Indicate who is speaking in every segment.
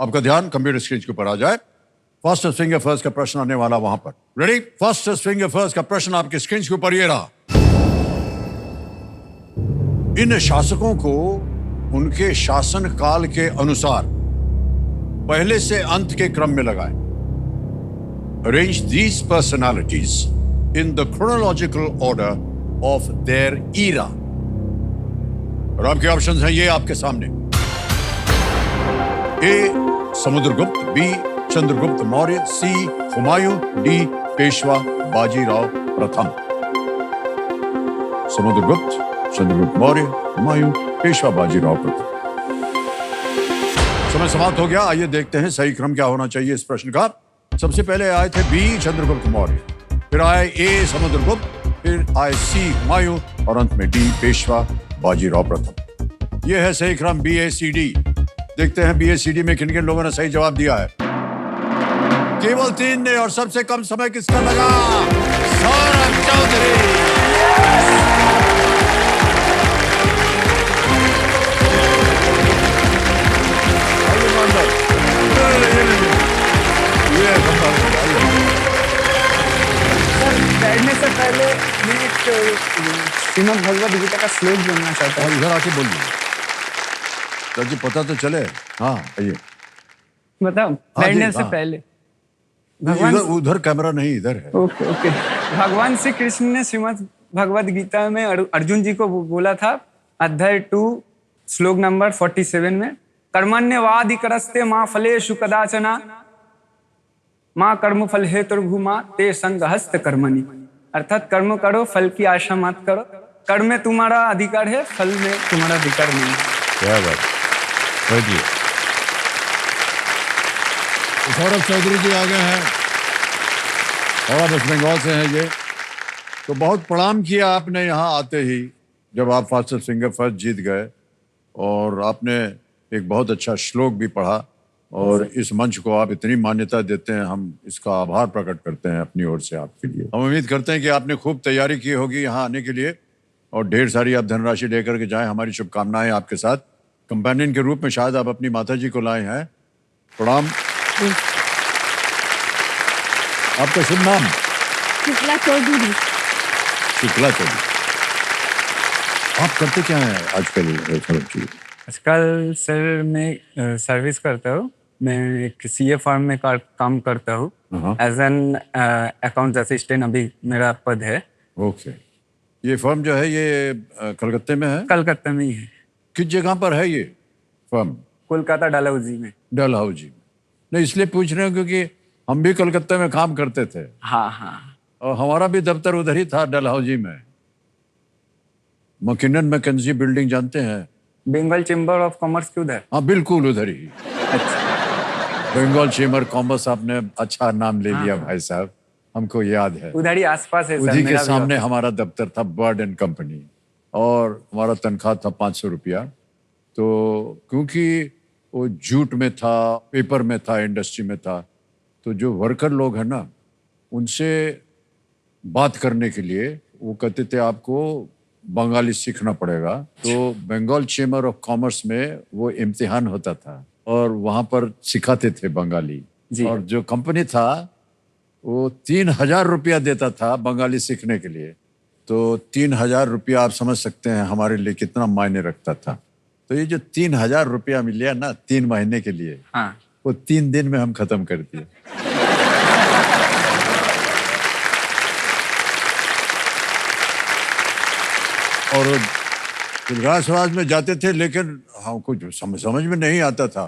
Speaker 1: आपका ध्यान computer screen के ऊपर आ जाए। फर्स्ट फिंगर फर्स्ट का प्रश्न आने वाला वहां पर। रेडी? फर्स्ट फिंगर फर्स्ट का प्रश्न आपके स्क्रीन के ऊपर ये रहा। इन शासकों को उनके शासन काल के अनुसार पहले से अंत के क्रम में लगाएं। Arrange these personalities in the chronological order of their era. और आपके ऑप्शंस हैं ये आपके सामने। A Samudragupta, B Chandragupta Maurya, C Humayun, D Peshwa Bajirao प्रथम। समुद्रगुप्त, चंद्रगुप्त मौर्य, हुमायूं, पेशवा बाजीराव प्रथम। समय समाप्त हो गया। आइए देखते हैं सही क्रम क्या होना चाहिए इस प्रश्न का। सबसे पहले आए थे बी चंद्रगुप्त मौर्य, फिर आए ए समुद्रगुप्त, फिर आए सी हुमायूं और अंत में डी पेशवा बाजीराव प्रथम। यह है सही क्रम BACD। देखते हैं BACD में किन किन लोगों ने सही जवाब दिया है। केवल 3 ने। और सबसे कम समय किसका लगा? सौरभ चौधरी।
Speaker 2: बैठने से पहले मैं एक श्रीमद् भगवद गीता का श्लोक बोलना चाहता हूँ।
Speaker 1: इधर आके बोलिए जी, पता तो चले। हाँ आइए
Speaker 2: बताओ। बैठने से पहले
Speaker 1: भगवान उधर कैमरा नहीं, इधर है।
Speaker 2: Okay okay. भगवान श्री कृष्ण ने श्रीमद् भगवद गीता में अर्जुन जी को बोला था, अध्याय 2 श्लोक नंबर 47 में, कर्मण्यवाधिकारस्ते मां फलेषु कदाचन मां कर्म फल हेतुर्भूमा ते संगहस्त कर्मणि। अर्थात कर्म करो, फल की आशा मत करो। कर्म में तुम्हारा अधिकार है, फल में तुम्हारा अधिकार नहीं है।
Speaker 1: क्या बात। सौरभ चौधरी जी आ गए हैं और वेस्ट बंगाल से हैं ये। तो बहुत प्रणाम किया आपने यहाँ आते ही, जब आप फास्टेस्ट फिंगर फर्स्ट जीत गए। और आपने एक बहुत अच्छा श्लोक भी पढ़ा और इस मंच को आप इतनी मान्यता देते हैं, हम इसका आभार प्रकट करते हैं अपनी ओर से आपके लिए। हम उम्मीद करते हैं कि आपने खूब तैयारी की होगी यहाँ आने के लिए और ढेर सारी आप धनराशि लेकर के जाएं। हमारी शुभकामनाएं आपके साथ। कंपेनियन के रूप में शायद आप अपनी माता जी को लाए हैं। प्रणाम। आपका शुभ नाम?
Speaker 3: शुक्ला चौधरी।
Speaker 1: शुक्ला चौधरी। आप करते क्या हैं आजकल?
Speaker 2: आजकल सर मैं सर्विस करता हूँ। मैं एक CA फर्म में काम करता हूँ एज एन अकाउंट असिस्टेंट। अभी मेरा पद है।
Speaker 1: ओके। ये फर्म जो है ये कलकत्ते में है?
Speaker 2: कलकत्ता में ही है।
Speaker 1: किस जगह पर है ये फर्म?
Speaker 2: कोलकाता डलहौजी में।
Speaker 1: डलहौजी में। नहीं, इसलिए पूछ रहे हैं क्योंकि हम भी कलकत्ता में काम करते थे।
Speaker 2: हाँ हाँ।
Speaker 1: और हमारा भी दफ्तर उधर ही था, डलहौजी में। मैकिन्सन मैकेंजी बिल्डिंग जानते हैं?
Speaker 2: बंगाल चेंबर ऑफ कॉमर्स के उधर?
Speaker 1: हाँ बिल्कुल उधर ही।
Speaker 2: अच्छा।
Speaker 1: Bengal chamber commerce. आपने अच्छा नाम ले लिया भाई साहब, हमको याद है।
Speaker 2: उधर ही आसपास है।
Speaker 1: उसी के सामने हमारा दफ्तर था, बर्ड एंड कंपनी। और हमारा तनख्वाह था 500 रुपया। तो क्योंकि वो जूट में था, पेपर में था, इंडस्ट्री में था, तो जो वर्कर लोग हैं ना, उनसे बात करने के लिए वो कहते थे आपको बंगाली सीखना पड़ेगा। तो बंगाल चेंबर ऑफ कॉमर्स में वो इम्तिहान होता था और वहाँ पर सिखाते थे बंगाली। और जो कंपनी था वो 3000 रुपया देता था बंगाली सीखने के लिए। तो 3000 रुपया आप समझ सकते हैं हमारे लिए कितना मायने रखता था। तो ये जो 3000 रुपया मिला ना 3 महीने के लिए,
Speaker 2: हाँ।
Speaker 1: वो 3 दिन में हम खत्म कर दिए। और ग्रास समाज में जाते थे, लेकिन हाँ कुछ समझ में नहीं आता था।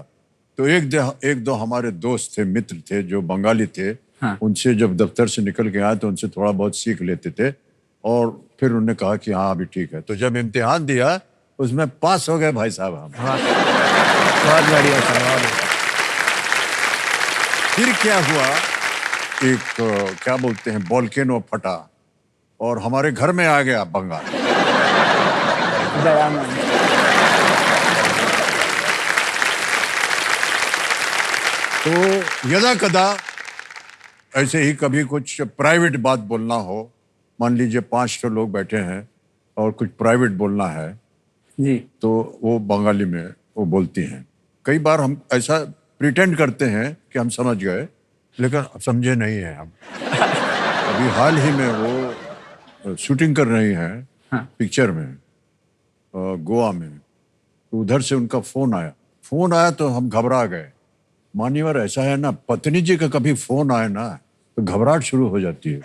Speaker 1: तो एक दो हमारे दोस्त थे, मित्र थे जो बंगाली थे। हाँ। उनसे जब दफ्तर से निकल के आए तो उनसे थोड़ा बहुत सीख लेते थे और फिर उन्होंने कहा कि हाँ अभी ठीक है। तो जब इम्तिहान दिया उसमें पास हो गए भाई साहब हम।
Speaker 2: बहुत बढ़िया सवाल।
Speaker 1: फिर क्या हुआ, एक क्या बोलते हैं वोल्केनो फटा और हमारे घर में आ गया बंगाल। तो यदा कदा ऐसे ही कभी कुछ प्राइवेट बात बोलना हो, मान लीजिए 500 लोग बैठे हैं और कुछ प्राइवेट बोलना है
Speaker 2: जी,
Speaker 1: तो वो बंगाली में वो बोलती हैं। कई बार हम ऐसा प्रिटेंड करते हैं कि हम समझ गए, लेकिन समझे नहीं है हम। अभी हाल ही में वो शूटिंग कर रही हैं
Speaker 2: हाँ।
Speaker 1: पिक्चर में गोवा में, तो उधर से उनका फोन आया तो हम घबरा गए। मान्यवर ऐसा है ना, पत्नी जी का कभी फोन आए ना तो घबराहट शुरू हो जाती है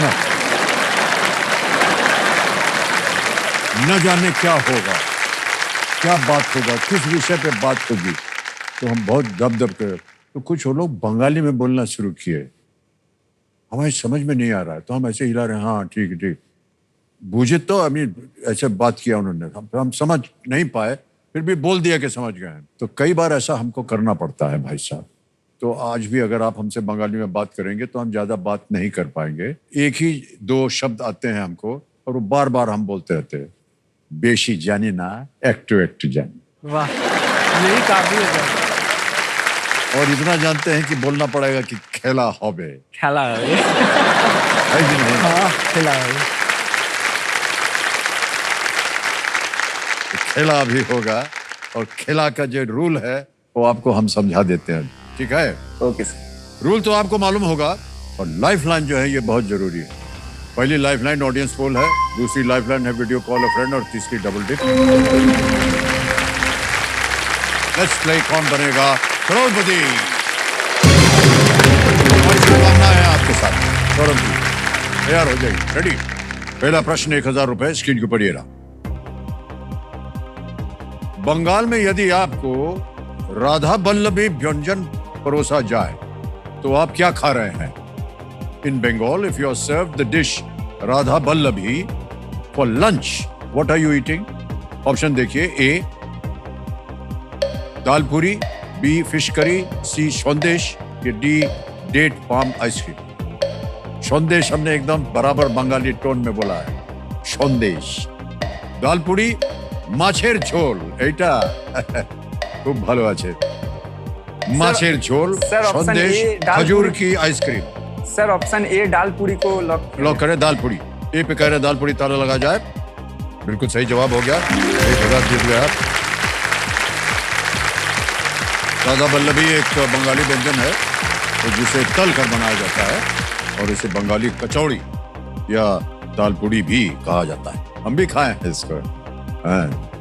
Speaker 1: ना। न जाने क्या होगा, क्या बात होगा, किस विषय पे बात होगी, तो हम बहुत दब कर, तो कुछ वो लोग बंगाली में बोलना शुरू किए, हमें समझ में नहीं आ रहा है, तो हम ऐसे हिला रहे हैं, हाँ ठीक है ठीक, बूझे तो अभी ऐसे बात किया उन्होंने, हम समझ नहीं पाए, फिर भी बोल दिया कि समझ गए हैं। तो कई बार ऐसा हमको करना पड़ता है भाई साहब। तो आज भी अगर आप हमसे बंगाली में बात करेंगे तो हम ज्यादा बात नहीं कर पाएंगे। एक ही दो शब्द आते हैं हमको और वो बार बार हम बोलते रहते हैं, बेशी जानी ना एक्टू जानी।
Speaker 2: वाह, यही काफी है सर।
Speaker 1: और इतना जानते हैं कि बोलना पड़ेगा कि खेला होबे,
Speaker 2: खेला है
Speaker 1: कि नहीं?
Speaker 2: हाँ, खेला है।
Speaker 1: खेला भी होगा और खेला का जो रूल है वो आपको हम समझा देते हैं, ठीक है?
Speaker 2: Okay sir.
Speaker 1: रूल तो आपको मालूम होगा। और लाइफलाइन जो है ये बहुत जरूरी है। पहली लाइफलाइन ऑडियंस पोल है, दूसरी लाइफलाइन है वीडियो कॉल अ फ्रेंड, और तीसरी डबल डिप। लेट्स प्ले कौन बनेगा करोड़पति। और शुभकामनाएं हैं आपके साथ। सौरभ जी तैयार हो जाइए, रेडी। पहला प्रश्न 1000 रुपए स्क्रीन के ऊपर ये रहा। बंगाल में यदि आपको राधा वल्लभी व्यंजन परोसा जाए तो आप क्या खा रहे हैं? In Bengal if you are served the dish Radha Vallabhi for lunch, what are you eating? Option देखिए, ए दाल पूरी, बी फिश करी, सी संदेश, या डी डेट पाम आइसक्रीम। संदेश हमने एकदम बराबर बंगाली टोन में बोला है, संदेश। दाल पूरी মাছের ঝোল, এইটা খুব ভালো আছে। মাছের ঝোল,
Speaker 2: सर, ऑप्शन
Speaker 1: संदेश,
Speaker 2: ए, दाल
Speaker 1: खजूर
Speaker 2: पूरी।
Speaker 1: की आइसक्रीम।
Speaker 2: सर ऑप्शन ए दाल पूरी को
Speaker 1: लॉक करें, दाल पूरी। ए पे कह रहे दाल पूरी, ताला लगा जाए। बिल्कुल सही जवाब हो गया, 1000 जीत गया। राधा वल्लभी एक बंगाली व्यंजन है तो जिसे तल कर बनाया जाता है और इसे बंगाली कचौड़ी या दाल पूरी भी कहा जाता है। हम भी खाए हैं इसको।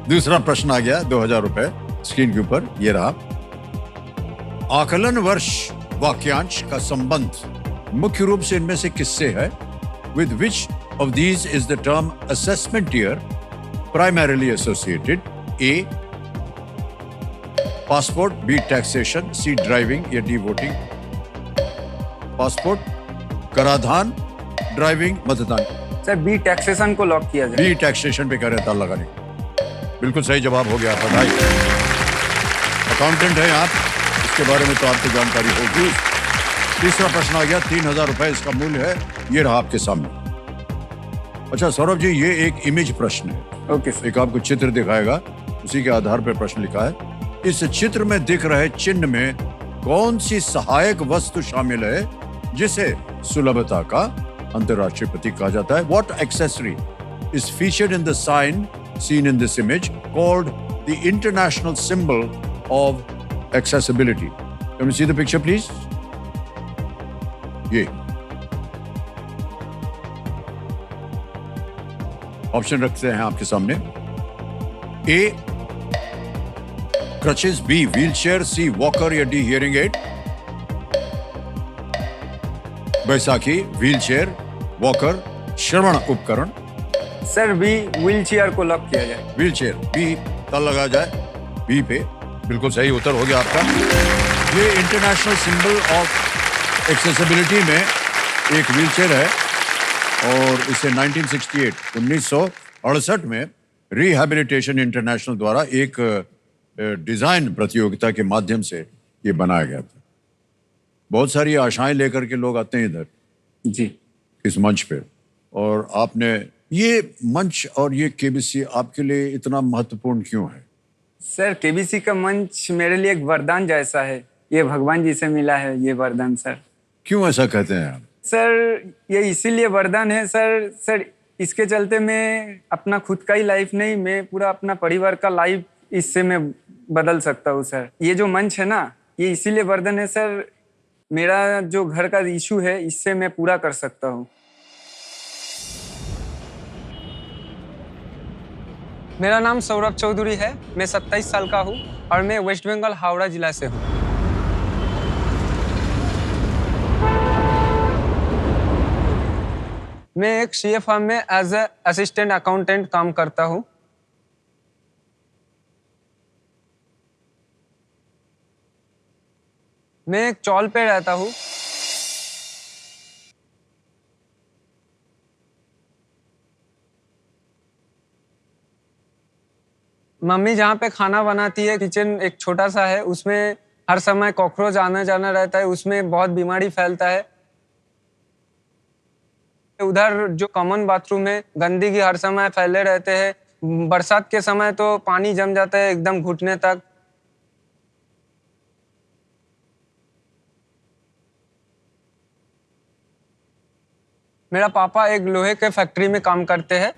Speaker 1: दूसरा प्रश्न आ गया, 2000 रुपए स्क्रीन के ऊपर ये रहा। आकलन वर्ष वाक्यांश का संबंध मुख्य रूप से इनमें से किससे है? With which of these is the term assessment year primarily associated? A passport, B taxation, C driving, या डी वोटिंग। पासपोर्ट, कराधान, ड्राइविंग, मतदान।
Speaker 2: सर बी टैक्सेशन को लॉक किया जाए।
Speaker 1: बी टैक्सेशन पे कह रहे ताला लगाने। बिल्कुल सही जवाब हो गया, बधाई। अकाउंटेंट हैं आप, इसके बारे में तो आपको जानकारी होगी। तीसरा प्रश्न आ गया, 3000 रुपए इसका मूल्य है, ये रहा आपके सामने। अच्छा सौरभ जी, ये एक इमेज प्रश्न है।
Speaker 2: Okay sir.
Speaker 1: एक आपको चित्र दिखाएगा, उसी के आधार पर प्रश्न लिखा है। इस चित्र में दिख रहे चिन्ह में कौन सी सहायक वस्तु शामिल है जिसे सुलभता का अंतरराष्ट्रीय प्रतीक कहा जाता है? What accessory is featured in the sign seen in this image called the international symbol of accessibility? Can we see the picture please? ये ऑप्शन रखते हैं आपके सामने। A crutches, B wheelchair, C walker, या डी हियरिंग एड। बैसाखी, wheelchair, walker, श्रवण उपकरण।
Speaker 2: Sir B wheel chair को लॉक किया जाए।
Speaker 1: व्हील चेयर, बी तल लगा जाए, बी पे। बिल्कुल सही उत्तर हो गया आपका। ये इंटरनेशनल सिंबल ऑफ एक्सेसिबिलिटी में एक व्हील चेयर है और इसे 1968 में रिहैबिलिटेशन इंटरनेशनल द्वारा एक डिजाइन प्रतियोगिता के माध्यम से ये बनाया गया था। बहुत सारी आशाएं लेकर के लोग आते हैं इधर
Speaker 2: जी
Speaker 1: इस मंच पे, और आपने ये मंच और ये केबीसी आपके लिए इतना महत्वपूर्ण क्यों है?
Speaker 2: सर केबीसी का मंच मेरे लिए एक वरदान जैसा है, ये भगवान जी से मिला है ये वरदान। सर
Speaker 1: क्यों ऐसा कहते हैं आप?
Speaker 2: सर ये इसीलिए वरदान है सर इसके चलते मैं अपना खुद का ही लाइफ नहीं, मैं पूरा अपना परिवार का लाइफ इससे मैं बदल सकता हूँ सर। ये जो मंच है ना, ये इसीलिए वरदान है सर, मेरा जो घर का इशू है इससे मैं पूरा कर सकता हूँ। मेरा नाम सौरभ चौधरी है, मैं 27 साल का हूँ और मैं वेस्ट बंगाल हावड़ा जिला से हूँ। मैं एक सीए फर्म में एज ए असिस्टेंट अकाउंटेंट काम करता हूँ। मैं एक चौल पे रहता हूँ। मम्मी जहाँ पे खाना बनाती है, किचन एक छोटा सा है, उसमें हर समय कॉकरोच आना जाना रहता है, उसमें बहुत बीमारी फैलता है। उधर जो कॉमन बाथरूम है, गंदगी हर समय फैले रहते हैं। बरसात के समय तो पानी जम जाता है एकदम घुटने तक। मेरा पापा एक लोहे के फैक्ट्री में काम करते हैं।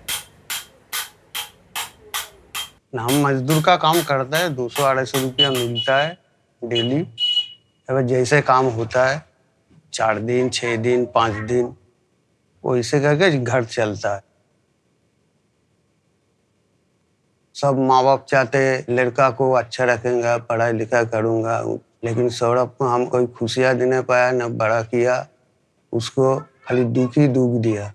Speaker 4: हम मजदूर का काम करते हैं, 200-250 रुपया मिलता है डेली। अगर जैसे काम होता है 4 दिन 6 दिन 5 दिन वैसे करके घर चलता है। सब माँ बाप चाहते हैं लड़का को अच्छा रखेंगे, पढ़ाई लिखाई करूँगा, लेकिन सौरभ को हम कोई खुशियाँ दे नहीं पाया, न बड़ा किया, उसको खाली दुख ही दुख दिया।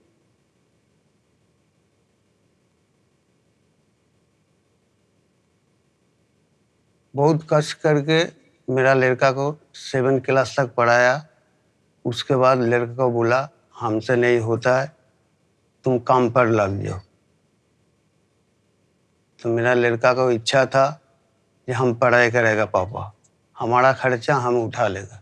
Speaker 4: बहुत कष्ट करके मेरा लड़का को 7 क्लास तक पढ़ाया। उसके बाद लड़का को बोला हमसे नहीं होता है, तुम काम पर लग जाओ। तो मेरा लड़का को इच्छा था कि हम पढ़ाई करेगा पापा, हमारा खर्चा हम उठा लेगा।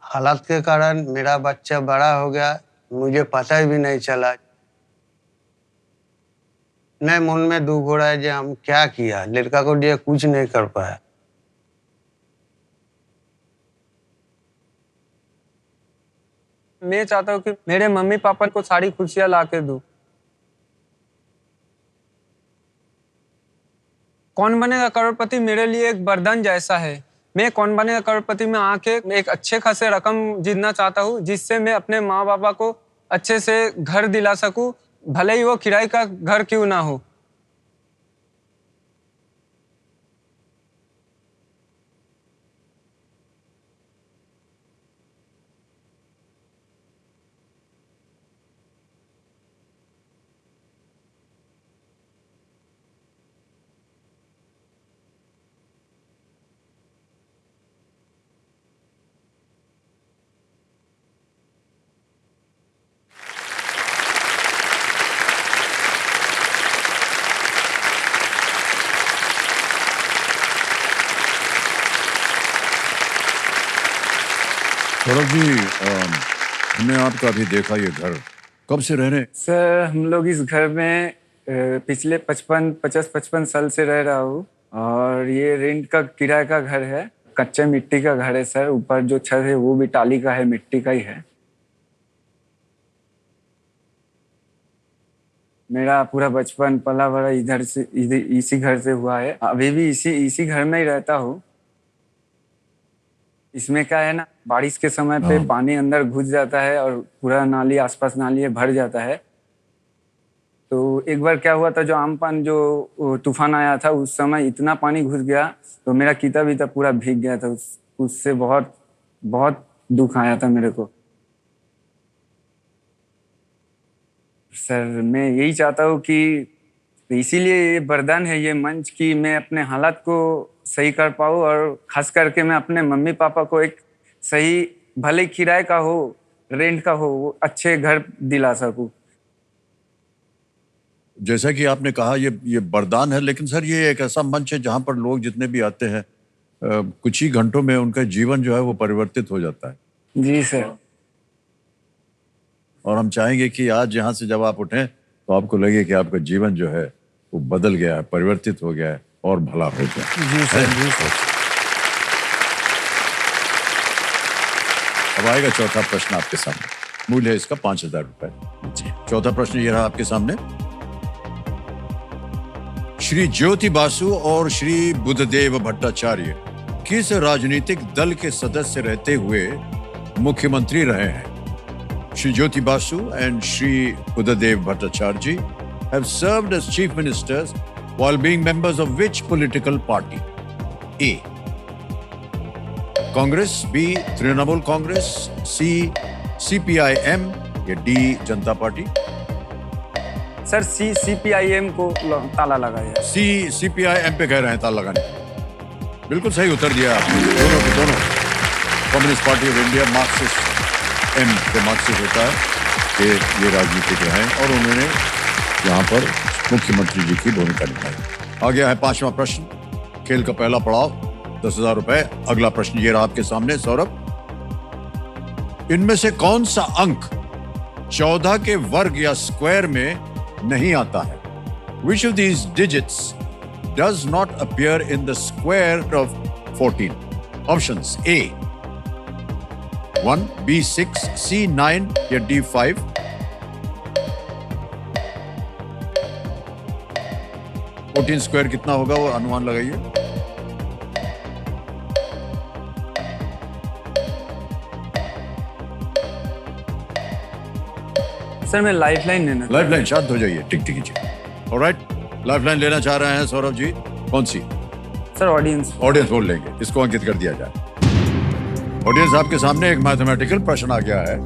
Speaker 4: हालात के कारण मेरा बच्चा बड़ा हो गया, मुझे पता भी नहीं चला। नहीं, मन में दुख हो रहा है कि हम क्या किया, लड़का को लिए कुछ नहीं कर पाया।
Speaker 2: मैं चाहता हूँ कि मेरे मम्मी पापा को सारी खुशियाँ ला के दूँ। कौन बनेगा करोड़पति मेरे लिए एक वरदान जैसा है। मैं कौन बनेगा करोड़पति में आके एक अच्छे खासे रकम जीतना चाहता हूँ, जिससे मैं अपने माँ बापा को अच्छे से घर दिला सकूँ, भले ही वो किराए का घर क्यों ना हो।
Speaker 1: सौरभ जी, हमने आपका अभी देखा ये घर, कब से रह रहे?
Speaker 2: सर हम लोग इस घर में पिछले 50-55 साल से रह रहा हूँ और ये रेंट का किराए का घर है। कच्चे मिट्टी का घर है सर। ऊपर जो छत है वो भी टाली का है, मिट्टी का ही है। मेरा पूरा बचपन पला बड़ा इधर से इसी घर से हुआ है। अभी भी इसी घर में ही रहता हूँ। इसमें क्या है ना, बारिश के समय पे पानी अंदर घुस जाता है और पूरा नाली, आसपास नाली है, भर जाता है। तो एक बार क्या हुआ था, जो आमफान जो तूफान आया था उस समय इतना पानी घुस गया तो मेरा किताब भी पूरा भीग गया था। उससे बहुत बहुत दुख आया था मेरे को। सर मैं यही चाहता हूँ कि इसीलिए ये वरदान है ये मंच, कि मैं अपने हालात को सही कर पाऊँ और खास करके मैं अपने मम्मी पापा को एक सही, भले किराए का हो, रेंट का हो, वो अच्छे घर दिला सकूँ।
Speaker 1: जैसा कि आपने कहा ये वरदान है, लेकिन सर ये एक ऐसा मंच है जहां पर लोग जितने भी आते हैं कुछ ही घंटों में उनका जीवन जो है वो परिवर्तित हो जाता है।
Speaker 2: जी सर।
Speaker 1: और हम चाहेंगे कि आज यहाँ से जब आप उठें तो आपको लगे कि आपका जीवन जो है वो बदल गया है, परिवर्तित हो गया है और भला हो गया।
Speaker 2: जी सर, जी सर।
Speaker 1: अब आएगा चौथा प्रश्न आपके सामने। मूल्य है इसका 5,000 रुपए। चौथा प्रश्न ये रहा आपके सामने। श्री ज्योति बासु और श्री बुद्धदेव भट्टाचार्य किस राजनीतिक दल के सदस्य रहते हुए मुख्यमंत्री रहे हैं? Shri Jyoti Basu and Shri Buddhadeb Bhattacharya ji have served as chief ministers while being members of which political party? A. Congress, B. Trinamool Congress, C. CPIM या D. जनता पार्टी?
Speaker 2: सर CPIM को ताला लगाया।
Speaker 1: C. CPIM पे कह रहे हैं ताला लगाने। बिल्कुल सही उत्तर दिया आपने। दोनों के दोनों communist party of India marxist M के मार्क्सिस्ट होता है कि ये राजनीतिक रहे और उन्होंने यहाँ पर मुख्यमंत्री जी की भूमिका निभाई। आ गया है पांचवा प्रश्न, खेल का पहला पड़ाव, 10,000 रुपए। अगला प्रश्न ये रहा आपके सामने सौरभ। इनमें से कौन सा अंक 14 के वर्ग या स्क्वायर में नहीं आता है? Which of these digits does not appear in the square of 14? Options: A 1, B 6, C 9 या D 5? स्क्वायर कितना होगा वो अनुमान लगाइए।
Speaker 2: सर मैं लाइफलाइन लेना।
Speaker 1: लाइफलाइन, शांत हो जाइए, टिक टिक कीजिए। ऑलराइट, लाइफलाइन लेना चाह रहे हैं सौरभ जी। कौन सी?
Speaker 2: सर ऑडियंस
Speaker 1: बोल लेंगे, इसको अंकित कर दिया जाए। ऑडियंस, आपके सामने एक मैथमेटिकल प्रश्न आ गया है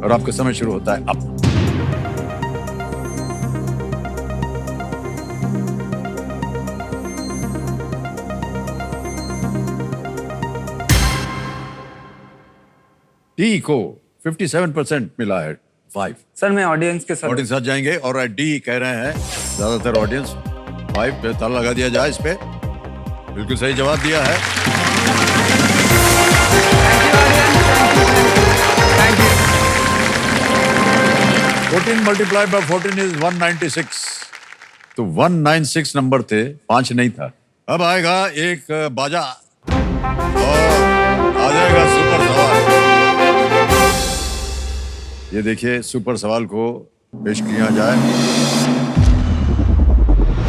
Speaker 1: और आपका समय शुरू होता है अब। डी को 57% मिला है, 5।
Speaker 2: सर मैं ऑडियंस के साथ
Speaker 1: जाएंगे और डी कह रहे हैं ज्यादातर ऑडियंस। 5 पे ताला लगा दिया जाए इस पे। बिल्कुल सही जवाब दिया है।
Speaker 2: Thank you.
Speaker 1: 14 multiply by 14 is 196। तो 196 नंबर थे, 5 नहीं था। अब आएगा एक बाजा और आ जाएगा सुपर सवाल। ये देखिए, सुपर सवाल को पेश किया जाए।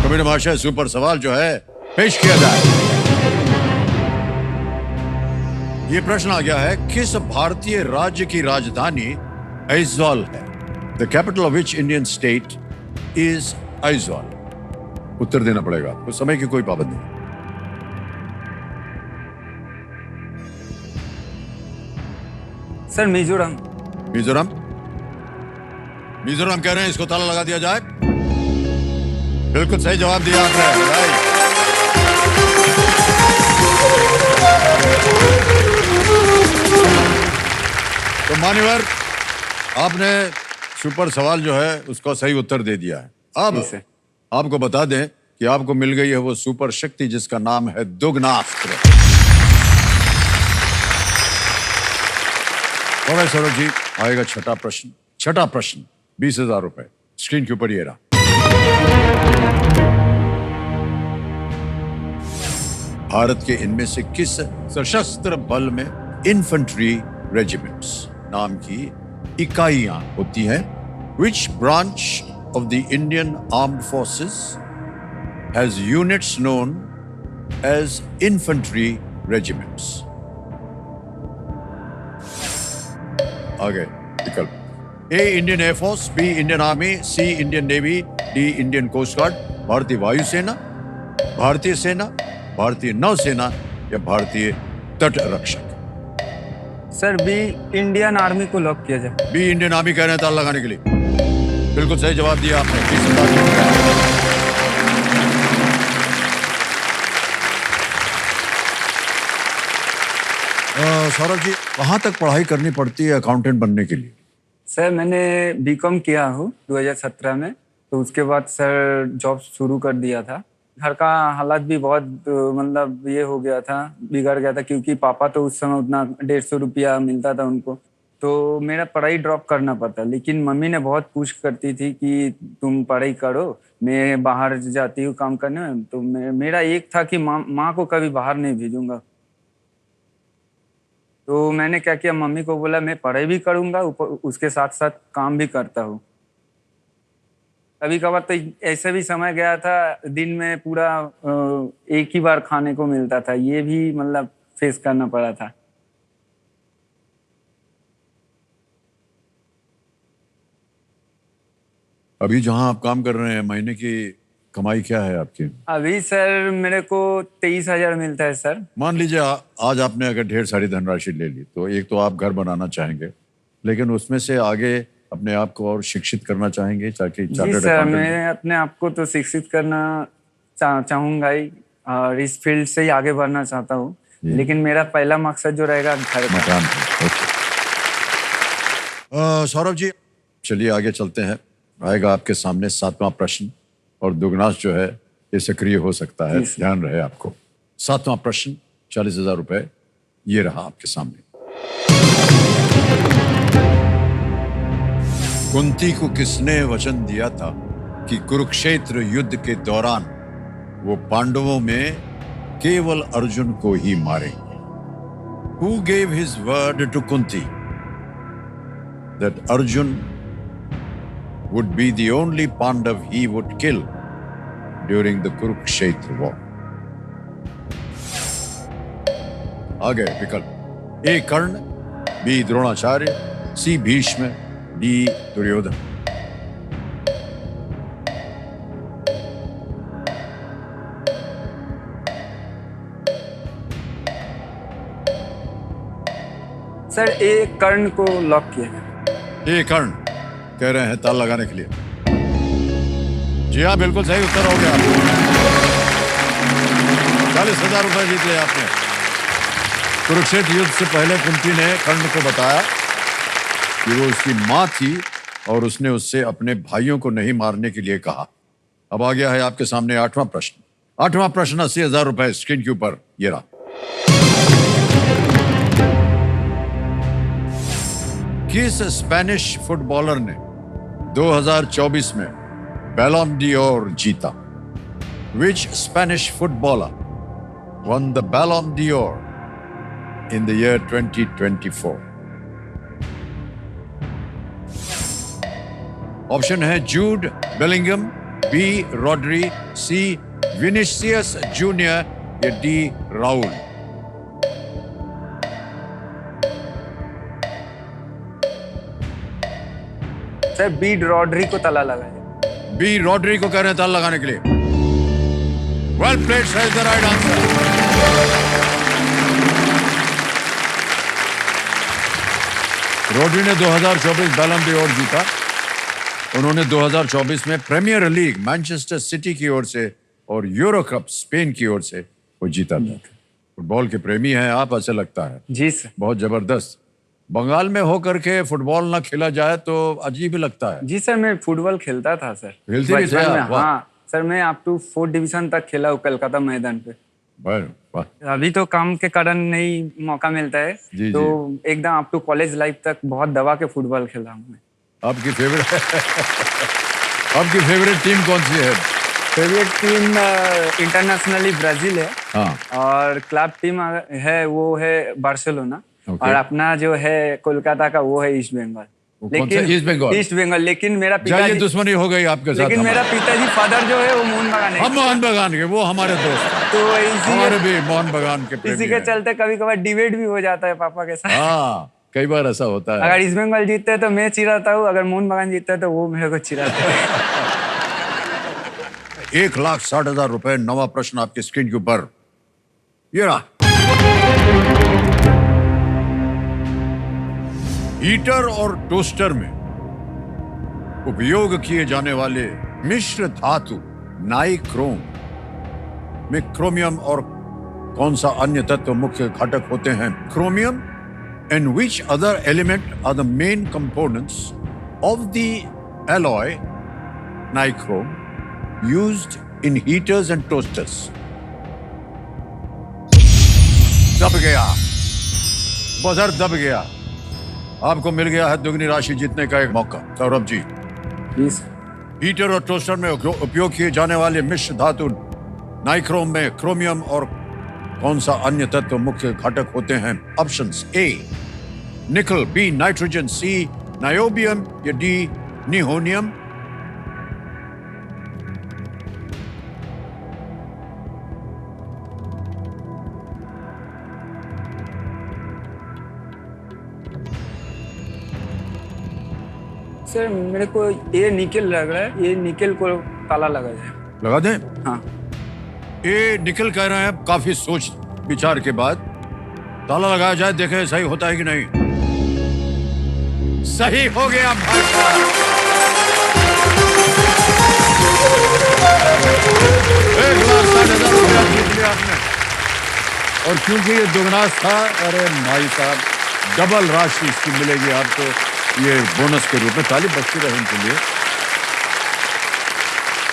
Speaker 1: कबीर महाशय, सुपर सवाल जो है पेश किया जाए। ये प्रश्न आ गया है, किस भारतीय राज्य की राजधानी आइजॉल है? The capital of which Indian state is Aizawl? उत्तर देना पड़ेगा आपको, समय की कोई पाबंदी नहीं।
Speaker 2: सर मिजोरम।
Speaker 1: मिजोरम कह रहे हैं, इसको ताला लगा दिया जाए। बिल्कुल सही जवाब दिया आपने। तो मान्यवर, आपने सुपर सवाल जो है उसका सही उत्तर दे दिया है। अब आपको बता दें कि आपको मिल गई है वो सुपर शक्ति जिसका नाम है दुगनास्त्र। और सौरभ जी, आएगा छठा प्रश्न 20,000 रुपए। स्क्रीन के ऊपर ये रहा। भारत के इनमें से किस सशस्त्र बल में इन्फेंट्री रेजिमेंट्स नाम की इकाइयां होती हैं? Which branch of the Indian Armed Forces has units known as infantry regiments? आगे विकल्प: A Indian air force, B Indian army, C Indian navy, D Indian coast guard. भारतीय वायुसेना, भारतीय सेना, भारतीय नौसेना या भारतीय तट रक्षक?
Speaker 2: सर बी इंडियन आर्मी को लॉक किया जाए।
Speaker 1: बी इंडियन आर्मी कह रहे हैं ताला लगाने के लिए। बिल्कुल सही जवाब दिया आपने। 20,000। सौरभ जी, कहाँ तक पढ़ाई करनी पड़ती है अकाउंटेंट बनने के लिए?
Speaker 2: सर मैंने बीकॉम किया हूँ 2017 में, तो उसके बाद सर जॉब शुरू कर दिया था। घर का हालात भी बहुत मतलब ये हो गया था, बिगड़ गया था, क्योंकि पापा तो उस समय उतना 150 रुपया मिलता था उनको, तो मेरा पढ़ाई ड्रॉप करना पड़ता। लेकिन मम्मी ने बहुत पुश करती थी कि तुम पढ़ाई करो, मैं बाहर जाती हूँ काम करने में। तो मेरा एक था कि माँ को कभी बाहर नहीं भेजूंगा। तो मैंने क्या किया, मम्मी को बोला मैं पढ़ाई भी करूंगा, उसके साथ साथ काम भी करता हूँ। कभी कभार तो ऐसे भी समय गया था, दिन में पूरा एक ही बार खाने को मिलता था, ये भी मतलब फेस करना पड़ा था।
Speaker 1: अभी जहां आप काम कर रहे हैं, महीने की कमाई क्या है आपकी?
Speaker 2: अभी सर मेरे को 23,000 मिलता है सर।
Speaker 1: मान लीजिए आज आपने अगर ढेर सारी धनराशि ले ली, तो एक तो आप घर बनाना चाहेंगे, लेकिन उसमें से आगे अपने आप को और शिक्षित करना चाहेंगे, ताकि
Speaker 2: जी
Speaker 1: चार्टर्ड
Speaker 2: सर,
Speaker 1: अकाउंटेंट।
Speaker 2: मैं अपने आप को तो शिक्षित करना चाहूंगा ही, और इस फील्ड से ही आगे बढ़ना चाहता हूँ, लेकिन मेरा पहला मकसद जो रहेगा घर का।
Speaker 1: मकान। ओके। सौरभ जी, चलिए आगे चलते हैं। आएगा आपके सामने 7वां प्रश्न, और दुगनाश जो है ये सक्रिय हो सकता है,
Speaker 2: जी सर।
Speaker 1: ध्यान रहे आपको। 7वां प्रश्न, 40,000 रुपए ये रहा आपके सामने। कुंती को किसने वचन दिया था कि कुरुक्षेत्र युद्ध के दौरान वो पांडवों में केवल अर्जुन को ही मारेंगे? Who gave his word to Kunti that Arjun would be the only Pandav he would kill during the Kurukshetra war? आगे विकल्प: ए कर्ण, बी द्रोणाचार्य, सी भीष्म, डी दुर्योधन।
Speaker 2: सर ए कर्ण को लॉक किया है।
Speaker 1: ए कर्ण कह रहे हैं ताल लगाने के लिए। जी हाँ, बिल्कुल सही उत्तर हो गया। 40,000 रुपए जीत लिया आपने। कुरुक्षेत्र युद्ध से पहले कुंती ने कर्ण को बताया कि वो उसकी मां थी, और उसने उससे अपने भाइयों को नहीं मारने के लिए कहा। अब आ गया है आपके सामने 8वां प्रश्न। 8वां प्रश्न 80,000 रुपए स्क्रीन के ऊपर ये रहा। किस स्पेनिश फुटबॉलर ने 2024 में बैलोन d'Or जीता? Which Spanish footballer won the Ballon d'Or in the year 2024? Option है Jude Bellingham, B Rodri, C Vinicius junior, या D Raul.
Speaker 2: Sir B Rodri को ताला लगाया।
Speaker 1: बी रॉड्री को कह रहे हैं ताला लगाने के लिए। वेल प्लेड, सही द राइट आंसर। रॉड्री ने 2024 बैलन d'Or जीता। उन्होंने 2024 में प्रीमियर लीग मैनचेस्टर सिटी की ओर से और यूरो कप स्पेन की ओर से वो जीता था। फुटबॉल के प्रेमी हैं आप, ऐसा लगता है।
Speaker 2: जी सर।
Speaker 1: बहुत जबरदस्त। बंगाल में होकर के फुटबॉल ना खेला जाए तो अजीब ही लगता है।
Speaker 2: जी सर, मैं फुटबॉल खेलता था सर।
Speaker 1: खेलते भी थे
Speaker 2: बचपन में,
Speaker 1: आप? वाह।
Speaker 2: हाँ सर, मैं अप टू 4th डिवीजन तक खेला हूँ कलकत्ता मैदान पे।
Speaker 1: वाह।
Speaker 2: अभी तो काम के कारण नहीं मौका मिलता है,
Speaker 1: जी,
Speaker 2: तो एकदम अप टू कॉलेज लाइफ तक बहुत दबा के फुटबॉल खेला हूँ मैं।
Speaker 1: आपकी फेवरेट टीम कौन सी है?
Speaker 2: फेवरेट टीम इंटरनेशनली ब्राजील है,
Speaker 1: हाँ।
Speaker 2: और क्लब टीम है वो है बार्सिलोना,
Speaker 1: Okay.
Speaker 2: और अपना जो है कोलकाता का वो है ईस्ट बंगाल।
Speaker 1: वो कौन सा? ईस्ट बंगाल?
Speaker 2: ईस्ट बंगाल। लेकिन मेरा
Speaker 1: जाइए,
Speaker 2: पिताजी,
Speaker 1: दुश्मनी हो गई आपके साथ।
Speaker 2: लेकिन मेरा पिताजी फादर जो है वो मोहन बगान है।
Speaker 1: हम मोहन बगान के, वो हमारे दोस्त,
Speaker 2: तो
Speaker 1: हमारे भी मोहन बगान के प्रेमी
Speaker 2: इसी के
Speaker 1: हैं।
Speaker 2: चलते कभी कभार डिबेट भी हो जाता है पापा के साथ।
Speaker 1: हाँ, कई बार ऐसा होता है।
Speaker 2: अगर ईस्ट बंगाल जीतते हैं तो मैं चिढ़ाता हूँ, अगर मोहन बगान जीतते हैं तो वो मेरे को चिढ़ाते हैं।
Speaker 1: 1,60,000 रुपए। 9वां प्रश्न आपकी स्क्रीन के ऊपर ये रहा। हीटर और टोस्टर में उपयोग किए जाने वाले मिश्र धातु नाइक्रोम में क्रोमियम और कौन सा अन्य तत्व मुख्य घटक होते हैं? Chromium and which other element are the main components of the alloy nichrome used in heaters and toasters? दब गया, बजर दब गया। आपको मिल गया है दुगनी राशि जीतने का एक मौका। सौरभ जी, हीटर और टोस्टर में उपयोग किए जाने वाले मिश्र धातु नाइक्रोम में क्रोमियम और कौन सा अन्य तत्व मुख्य घटक होते हैं? ऑप्शंस: ए निकल, बी नाइट्रोजन, सी नायोबियम या डी निहोनियम।
Speaker 2: सर मेरे को ये निकल लग रहा है, ये निकल को ताला लगा जाए।
Speaker 1: लगा दें?
Speaker 2: हाँ
Speaker 1: ए निकल कह रहे हैं, काफी सोच विचार के बाद ताला लगाया जाए, देखें सही होता है कि नहीं। सही हो गया भाई साहब। 1,60,000 रुपया जीत लिया आपने। और क्योंकि ये दुगना था, अरे भाई साहब डबल राशि इसकी मिलेगी आपको ये बोनस के रूप में। ताली बजती रहे इनके लिए।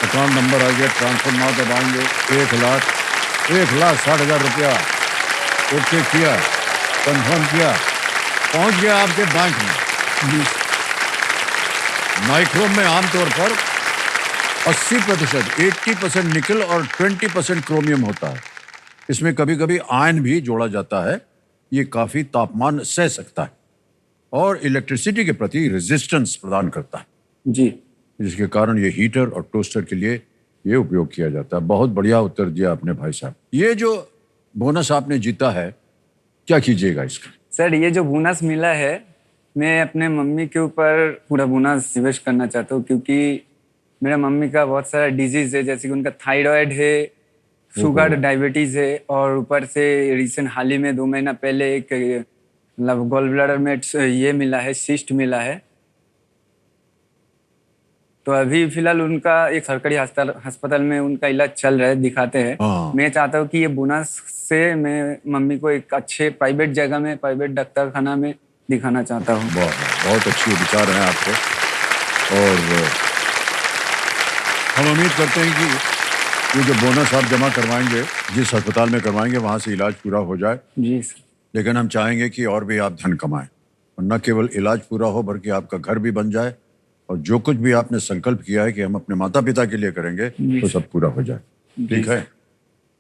Speaker 1: अकाउंट नंबर आ गया, ट्रांसफर नाउ दबाएंगे। 1,60,000 रुपया ओके किया, कंफर्म किया, पहुंच गया आपके बैंक में। माइक्रोम में आमतौर पर 80%, 80% निकल और 20% क्रोमियम होता है। इसमें कभी कभी आयन भी जोड़ा जाता है। ये काफी तापमान सह सकता है और इलेक्ट्रिसिटी के प्रति रेजिस्टेंस प्रदान करता है,
Speaker 2: जी,
Speaker 1: जिसके कारण ये हीटर और टोस्टर के लिए ये उपयोग किया जाता है। बहुत बढ़िया उत्तर दिया आपने भाई साहब। ये जो बोनस आपने जीता है, क्या कीजिएगा इसका?
Speaker 2: सर ये जो बोनस मिला है, मैं अपने मम्मी के ऊपर पूरा बोनस इन्वेस्ट करना चाहता हूँ, क्योंकि मेरा मम्मी का बहुत सारा डिजीज है, जैसे कि उनका थायराइड है, शुगर, डायबिटीज है, और ऊपर से रिसेंट हाल ही में 2 महीना पहले एक मतलब गॉल ब्लैडर में ये मिला है, सिस्ट मिला है। तो अभी फिलहाल उनका एक सरकारी अस्पताल में उनका इलाज चल रहा है, दिखाते हैं। मैं चाहता हूँ कि ये बोनस से मैं मम्मी को एक अच्छे प्राइवेट जगह में, प्राइवेट डॉक्टर खाना में दिखाना चाहता हूँ।
Speaker 1: बहुत अच्छे विचार हैं आपके और हम उम्मीद करते हैं कि ये जो बोनस आप जमा करवाएंगे, जिस अस्पताल में करवाएंगे, वहाँ से इलाज पूरा हो जाए।
Speaker 2: जी सर।
Speaker 1: लेकिन हम चाहेंगे कि और भी आप धन कमाएं और न केवल इलाज पूरा हो, बल्कि आपका घर भी बन जाए और जो कुछ भी आपने संकल्प किया है कि हम अपने माता पिता के लिए करेंगे, तो सब पूरा हो जाए। ठीक है।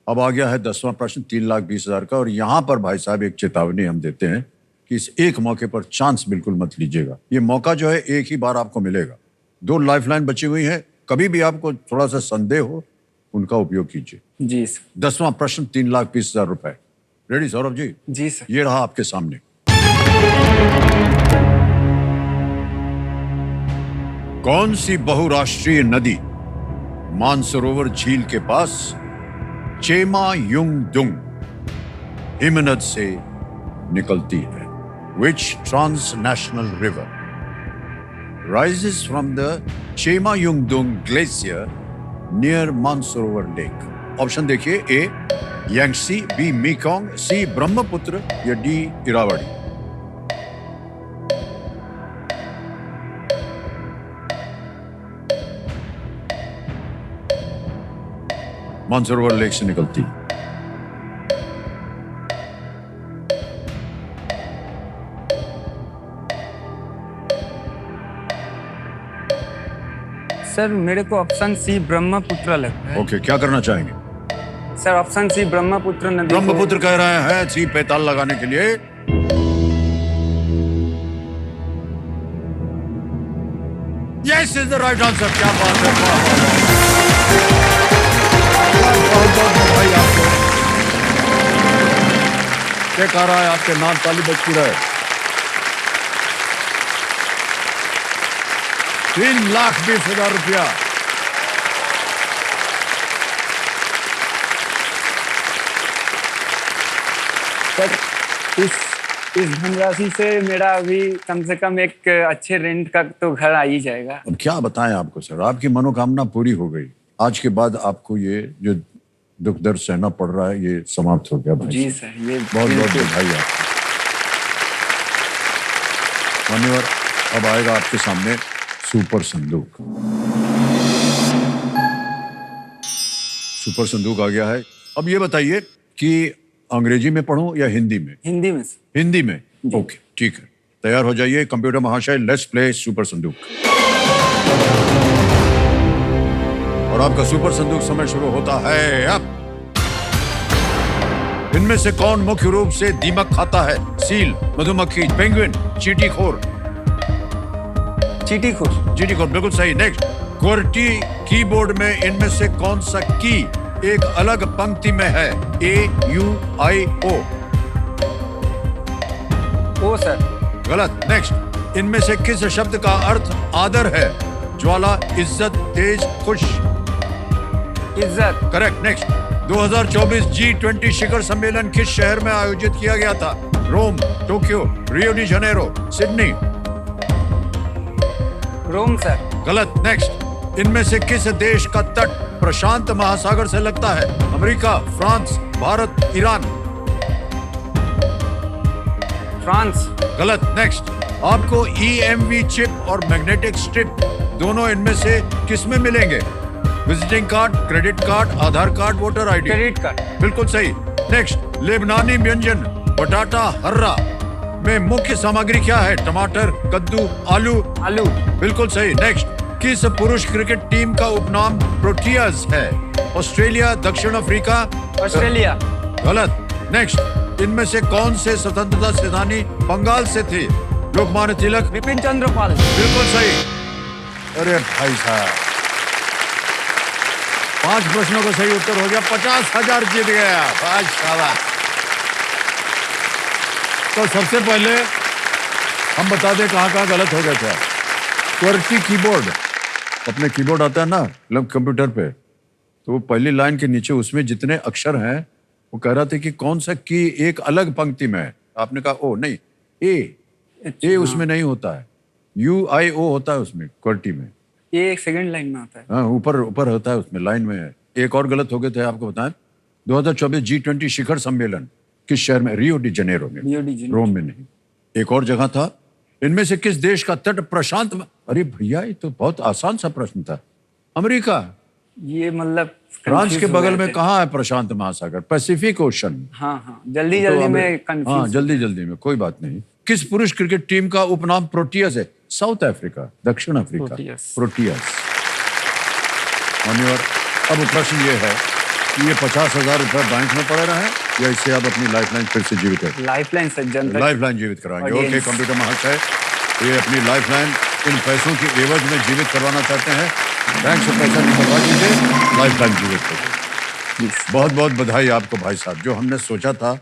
Speaker 1: अब आ गया है 10वां प्रश्न 3,20,000 का। और यहाँ पर भाई साहब एक चेतावनी हम देते हैं कि इस एक मौके पर चांस बिल्कुल मत लीजिएगा। ये मौका जो है एक ही बार आपको मिलेगा। 2 लाइफलाइन बची हुई है। कभी भी आपको थोड़ा सा संदेह हो, उनका उपयोग कीजिए।
Speaker 2: जी सर।
Speaker 1: 10वां प्रश्न 3,20,000 रुपए। रेडी सौरभ जी?
Speaker 2: जी सर।
Speaker 1: ये रहा आपके सामने। कौन सी बहुराष्ट्रीय नदी मानसरोवर झील के पास चेमा युंग दुंग हिमनद से निकलती है? Which transnational river rises from the Chema-Yungdung glacier near Mansarovar Lake? Option देखिए। ए यांगसी, बी मेकोंग, सी ब्रह्मपुत्र या डी इरावदी। मानसरोवर लेक से निकलती।
Speaker 2: सर मेरे को ऑप्शन सी ब्रह्मपुत्र लगता है।
Speaker 1: ओके, क्या करना चाहेंगे?
Speaker 2: सर ऑप्शन सी ब्रह्मपुत्र नदी।
Speaker 1: ब्रह्मपुत्र कह रहे हैं सी पे ताल लगाने के लिए। Yes is the right answer. क्या बात है, बहुत बहुत बधाई आपको। चेक आ रहा है आपके नाम, ताली बजती रहे। 3,20,000 रुपया।
Speaker 2: सर इस धनराशि से मेरा अभी कम से कम एक अच्छे रेंट का तो घर आ ही जाएगा।
Speaker 1: अब क्या बताएं आपको सर, आपकी मनोकामना पूरी हो गई। आज के बाद आपको ये जो दुख दर्द सहना पड़ रहा है, ये समाप्त हो गया भाई।
Speaker 2: जी सर, ये
Speaker 1: बहुत बहुत बधाई आपको। धन्यवाद। अब आएगा आपके सामने सुपर संदूक। सुपर संदूक आ गया है। अब ये बताइए कि अंग्रेजी में पढ़ूं या हिंदी में?
Speaker 2: हिंदी में।
Speaker 1: हिंदी में, ओके ठीक है। तैयार हो जाइए कंप्यूटर महाशय, लेट्स प्ले सुपर संदूक। और आपका सुपर संदूक समय शुरू होता है अब। इनमें से कौन मुख्य रूप से दीमक खाता है? सील, मधुमक्खी, पेंगुइन, चींटीखोर।
Speaker 2: चींटीखोर।
Speaker 1: चींटीखोर बिल्कुल सही। नेक्स्ट, QWERTY कीबोर्ड में इनमें से कौन सा की एक अलग पंक्ति में है? AUIO।
Speaker 2: ओ सर।
Speaker 1: गलत। नेक्स्ट, इनमें से किस शब्द का अर्थ आदर है? ज्वाला, इज्जत, तेज, खुश।
Speaker 2: इज्जत।
Speaker 1: करेक्ट। नेक्स्ट, 2024 G20 शिखर सम्मेलन किस शहर में आयोजित किया गया था? Rome, Tokyo, Rio de Janeiro, Sydney.
Speaker 2: Rome sir.
Speaker 1: गलत। नेक्स्ट, इनमें से किस देश का तट प्रशांत महासागर से लगता है? America, France, Bharat, Iran.
Speaker 2: France.
Speaker 1: गलत। नेक्स्ट, आपको EMV चिप और मैग्नेटिक स्ट्रिप दोनों इनमें से किस में मिलेंगे? Visiting card, credit card, Aadhaar card, voter ID।
Speaker 2: Credit card.
Speaker 1: बिल्कुल सही। नेक्स्ट, लेबनानी व्यंजन बटाटा हर्रा में मुख्य सामग्री क्या है? टमाटर, कद्दू, आलू।
Speaker 2: आलू।
Speaker 1: बिल्कुल सही। नेक्स्ट, किस पुरुष क्रिकेट टीम का उपनाम प्रोटियाज है? ऑस्ट्रेलिया, दक्षिण अफ्रीका।
Speaker 2: ऑस्ट्रेलिया।
Speaker 1: गलत। नेक्स्ट, इनमें से कौन से स्वतंत्रता सेनानी बंगाल से थे? लोकमान्य तिलक।
Speaker 2: बिपिन चंद्र पाल।
Speaker 1: बिल्कुल सही। अरे भाई साहब, 5 प्रश्नों का सही उत्तर हो गया, 50,000 जीत गया। भाई शाबाश। तो सबसे पहले हम बता दें कहाँ गलत हो गया था। QWERTY कीबोर्ड, अपने कीबोर्ड आता है ना कंप्यूटर पे, तो वो पहली लाइन के नीचे उसमें जितने अक्षर हैं वो कह रहा था कि कौन सा की एक अलग पंक्ति में है। आपने कहा ओ नहीं, ए उसमें नहीं होता है, UIO होता है उसमें QWERTY में।
Speaker 2: ये एक सेकंड लाइन में आता है।
Speaker 1: हाँ, ऊपर होता है उसमें, लाइन में है। एक और गलत हो गए थे, आपको बताएं। 2024 G20 शिखर सम्मेलन किस शहर में? रियो डी जनेरो में।
Speaker 2: रियो डी जनेरो।
Speaker 1: रोम में नहीं, एक और जगह था। इनमें से किस देश का तट प्रशांत? अरे भैया, ये तो बहुत आसान सा प्रश्न था। अमेरिका।
Speaker 2: ये मतलब
Speaker 1: फ्रांस के
Speaker 2: confuse हो
Speaker 1: बगल
Speaker 2: गए
Speaker 1: में
Speaker 2: थे।
Speaker 1: कहाँ है प्रशांत महासागर? Pacific ocean.
Speaker 2: हाँ जल्दी में
Speaker 1: हाँ,
Speaker 2: कंफ्यूज।
Speaker 1: जल्दी में, कोई बात नहीं। किस पुरुष क्रिकेट टीम का उपनाम प्रोटियस है? साउथ अफ्रीका, दक्षिण अफ्रीका। प्रोटियस। मान्यवर, अब प्रश्न ये है कि ये 50,000 रुपए बैंक में पड़े रहे या इससे आप अपनी लाइफलाइन फिर से जीवित है?
Speaker 2: लाइफलाइन सज्जन तक।
Speaker 1: लाइफलाइन जीवित कराएंगे। Okay
Speaker 2: Audience।
Speaker 1: कंप्यूटर महाशय, ये अपनी लाइफलाइन इन पैसों की एवज में जीवित करवाना चाहते हैं। बैंक से पैसा निकलवा दीजिए, लाइफलाइन जीवित करिए। बहुत बहुत बधाई आपको भाई साहब, जो हमने सोचा था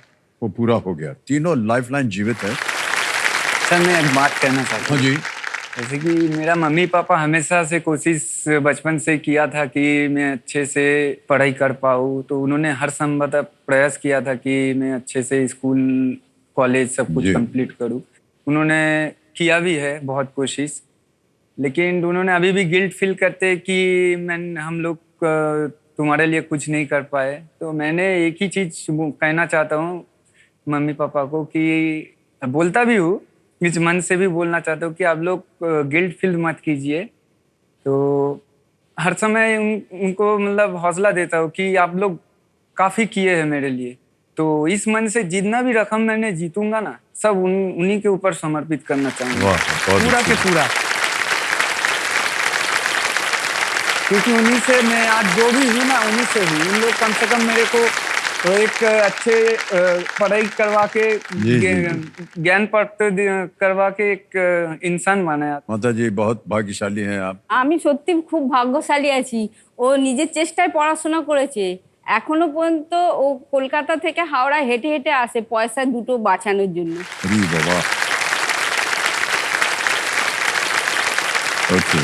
Speaker 1: वो पूरा हो गया। तीनों लाइफलाइन जीवित है।
Speaker 2: सर मैं एक बात कहना चाहता
Speaker 1: हाँ
Speaker 2: हूँ।
Speaker 1: जी।
Speaker 2: जैसे कि मेरा मम्मी पापा हमेशा से कोशिश बचपन से किया था कि मैं अच्छे से पढ़ाई कर पाऊँ, तो उन्होंने हर संभव प्रयास किया था कि मैं अच्छे से स्कूल कॉलेज सब कुछ
Speaker 1: जी।
Speaker 2: कंप्लीट करूँ। उन्होंने किया भी है बहुत कोशिश, लेकिन उन्होंने अभी भी गिल्ट फील करते कि हम लोग तुम्हारे लिए कुछ नहीं कर पाए। तो मैंने एक ही चीज़ कहना चाहता हूँ मम्मी पापा को, कि बोलता भी हूँ, इस मन से भी बोलना चाहता हूँ कि आप लोग गिल्ट फील मत कीजिए। तो हर समय उनको मतलब हौसला देता हूँ कि आप लोग काफ़ी किए हैं मेरे लिए। तो इस मन से जितना भी रकम मैंने जीतूंगा ना, सब उन्हीं के ऊपर समर्पित करना चाहूँगा।
Speaker 1: वाह, बहुत
Speaker 2: पूरा
Speaker 1: अच्छी
Speaker 2: के पूरा। क्योंकि उन्हीं से मैं आज जो भी हूँ ना, उन्हीं से हूँ। उन लोग कम से कम मेरे को तो एक अच्छे पढ़ाई करवा के, ज्ञान प्राप्त करवा के एक इंसान बनाया।
Speaker 1: माता जी बहुत भाग्यशाली हैं आप।
Speaker 3: আমি সত্যি খুব ভাগ্যশালী আছি। ও নিজের চেষ্টায় পড়াশোনা করেছে, এখনো পর্যন্ত ও কলকাতা থেকে হাওড়া হেঁটে হেঁটে আসে পয়সা দুটো বাঁচানোর জন্য।
Speaker 1: अरे बाबा। ओके,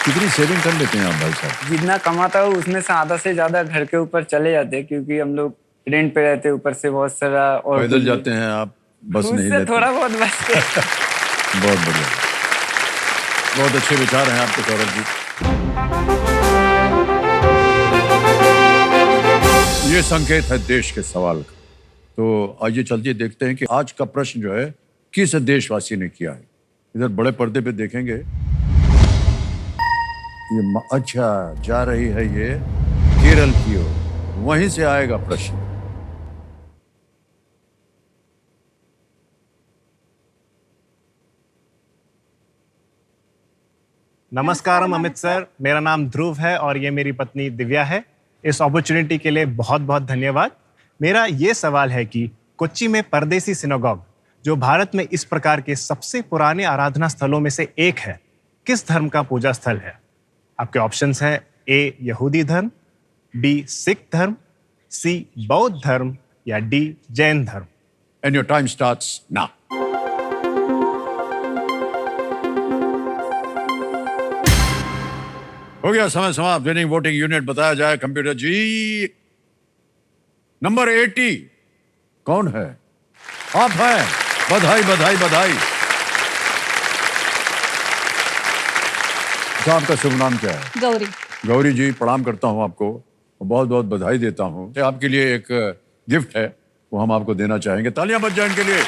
Speaker 1: कितनी सेविंग कर लेते हैं आप भाई साहब?
Speaker 2: जितना कमाता हूँ उसमें से आधा से ज्यादा घर के ऊपर चले जाते हैं, क्योंकि हम लोग रेंट पे रहते हैं, ऊपर से बहुत सारा और
Speaker 1: पैदल जाते हैं आप, बस नहीं
Speaker 2: उससे
Speaker 1: लेते?
Speaker 2: थोड़ा बहुत बचते हैं।
Speaker 1: बहुत बढ़िया, बहुत अच्छे विचार हैं आपके सौरभ जी। ये संकेत है देश के सवाल का। तो आइए चलते देखते हैं कि आज का प्रश्न जो है किस देशवासी ने किया है। इधर बड़े पर्दे पे देखेंगे, ये अच्छा जा रही है ये केरल की ओर, वहीं से आएगा प्रश्न।
Speaker 5: नमस्कारम अमित सर, मेरा नाम ध्रुव है और ये मेरी पत्नी दिव्या है। इस अपॉर्चुनिटी के लिए बहुत बहुत धन्यवाद। मेरा ये सवाल है कि कोच्चि में परदेसी सिनेगॉग, जो भारत में इस प्रकार के सबसे पुराने आराधना स्थलों में से एक है, किस धर्म का पूजा स्थल है? आपके ऑप्शंस हैं ए यहूदी धर्म, बी सिख धर्म, सी बौद्ध धर्म या डी जैन धर्म।
Speaker 1: And your time starts now. हो गया समय समाप्त। विनिंग वोटिंग यूनिट बताया जाए कंप्यूटर जी। नंबर 80 कौन है? आप हैं। बधाई बधाई बधाई। अच्छा, आपका शुभ नाम क्या है?
Speaker 6: गौरी।
Speaker 1: गौरी जी, प्रणाम करता हूं आपको, बहुत बहुत बधाई देता हूं। आपके लिए एक गिफ्ट है, वो हम आपको देना चाहेंगे। तालियां बज जाए इनके लिए।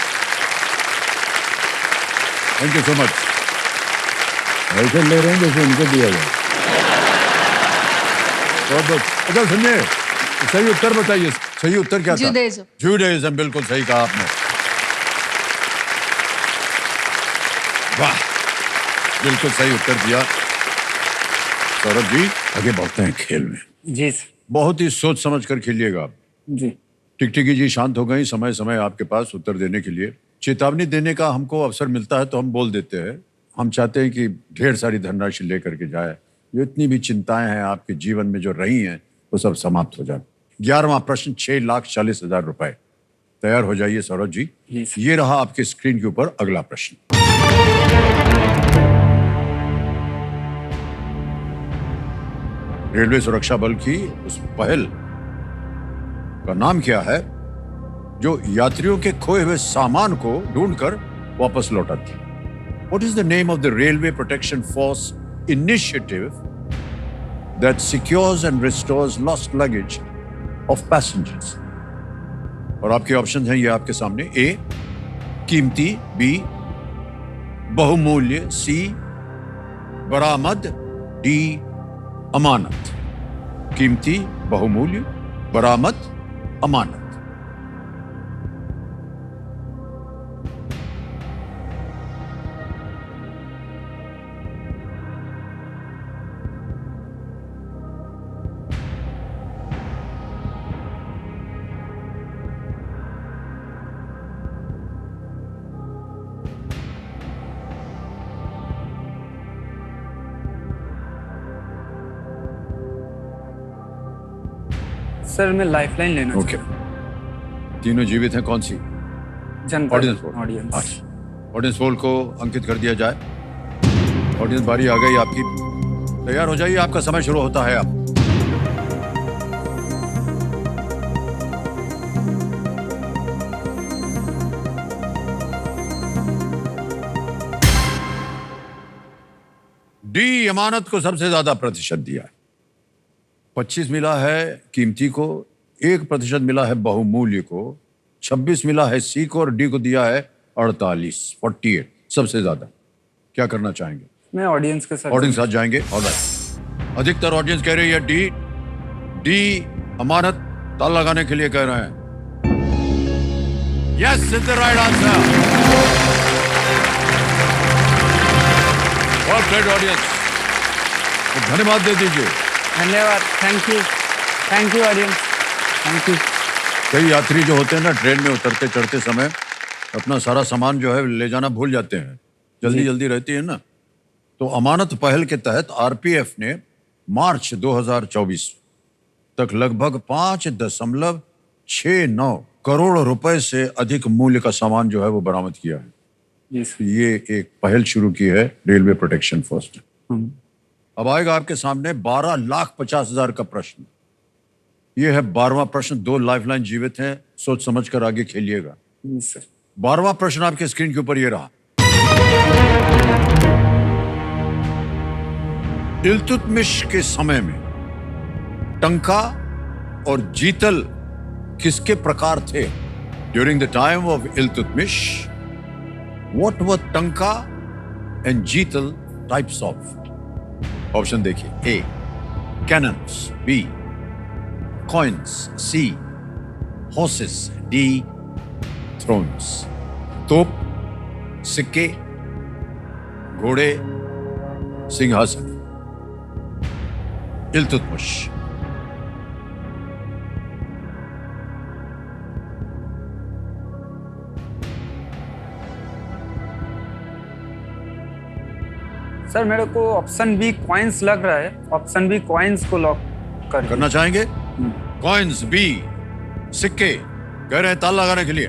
Speaker 1: Thank you so much. ऐसे ले रहे हैं जैसे इनको दिया जाए। बहुत बहुत। अच्छा सुनिए, सही उत्तर बताइए। सही उत्तर क्या था?
Speaker 6: जुडाइज्म।
Speaker 1: जुडाइज्म, बिल्कुल सही कहा आपने। वाह, बिल्कुल सही उत्तर दिया। सौरभ जी, आगे बढ़ते हैं खेल में।
Speaker 2: जी सर।
Speaker 1: बहुत ही सोच समझ कर खेलिएगा आप।
Speaker 2: जी।
Speaker 1: टिकटिकी जी शांत हो गई। समय समय आपके पास उत्तर देने के लिए। चेतावनी देने का हमको अवसर मिलता है तो हम बोल देते हैं। हम चाहते हैं कि ढेर सारी धनराशि लेकर के जाए। जो इतनी भी चिंताएं हैं आपके जीवन में जो रही हैं, वो सब समाप्त हो जाए। 11वां प्रश्न, 6,40,000 रुपए। तैयार हो जाइए सौरभ जी। ये रहा आपके स्क्रीन के ऊपर अगला प्रश्न। रेलवे सुरक्षा बल की उस पहल का नाम क्या है जो यात्रियों के खोए हुए सामान को ढूंढकर वापस लौटाती? What is the name of the Railway Protection Force initiative that secures and restores lost luggage of passengers? और आपके ऑप्शन हैं ये आपके सामने। ए कीमती, बी बहुमूल्य, सी बरामद, डी अमानत। कीमती, बहुमूल्य, बरामद, अमानत।
Speaker 2: सर मैं लाइफलाइन लेना
Speaker 1: ओके। तीनों जीवित हैं, कौन सी?
Speaker 2: जनता
Speaker 1: ऑडियंस पोल।
Speaker 2: ऑडियंस।
Speaker 1: अच्छा, ऑडियंस पोल को अंकित कर दिया जाए। ऑडियंस बारी आ गई आपकी। तैयार हो जाइए, आपका समय शुरू होता है अब। डी अमानत को सबसे ज्यादा प्रतिशत दिया है। 25 मिला है कीमती को, 1% मिला है बहुमूल्य को, 26 मिला है सी को और डी को दिया है 48 सबसे ज्यादा। क्या करना चाहेंगे?
Speaker 2: मैं ऑडियंस के साथ
Speaker 1: ऑडियंस साथ जाएंगे। ऑलराइट, अधिकतर ऑडियंस कह रही है डी अमानत। ताल लगाने के लिए कह रहे हैं। Yes, is the right answer. Well played audience. धन्यवाद दे दीजिए।
Speaker 2: धन्यवाद। Thank you audience. Thank you.
Speaker 1: कई यात्री जो होते हैं ना, ट्रेन में उतरते चढ़ते समय अपना सारा सामान जो है ले जाना भूल जाते हैं। जल्दी रहती है ना। तो अमानत पहल के तहत आरपीएफ ने मार्च 2024 तक लगभग 5.69 करोड़ रुपए से अधिक मूल्य का सामान जो है वो बरामद किया है।
Speaker 2: जी सर।
Speaker 1: ये एक पहल शुरू की है रेलवे प्रोटेक्शन फोर्स ने। अब आएगा आपके सामने 12,50,000 का प्रश्न। ये है 12वां प्रश्न। 2 लाइफलाइन जीवित हैं, सोच समझ कर आगे खेलिएगा।
Speaker 2: जी सर।
Speaker 1: 12वां प्रश्न आपके स्क्रीन के ऊपर ये रहा। इल्तुतमिश के समय में टंका और जीतल किसके प्रकार थे? During the time of Iltutmish, what were tanka and jital types of? Option देखिए। A cannons, B coins, C horses, D thrones. तोप, सिक्के, घोड़े, सिंहासन। इल्तुतमिश।
Speaker 2: सर मेरे को ऑप्शन बी कॉइन्स लग रहा है, ऑप्शन बी कॉइन्स को लॉक कर
Speaker 1: करना चाहेंगे? कॉइन्स बी, सिक्के कह रहे हैं ताला लगाने के लिए।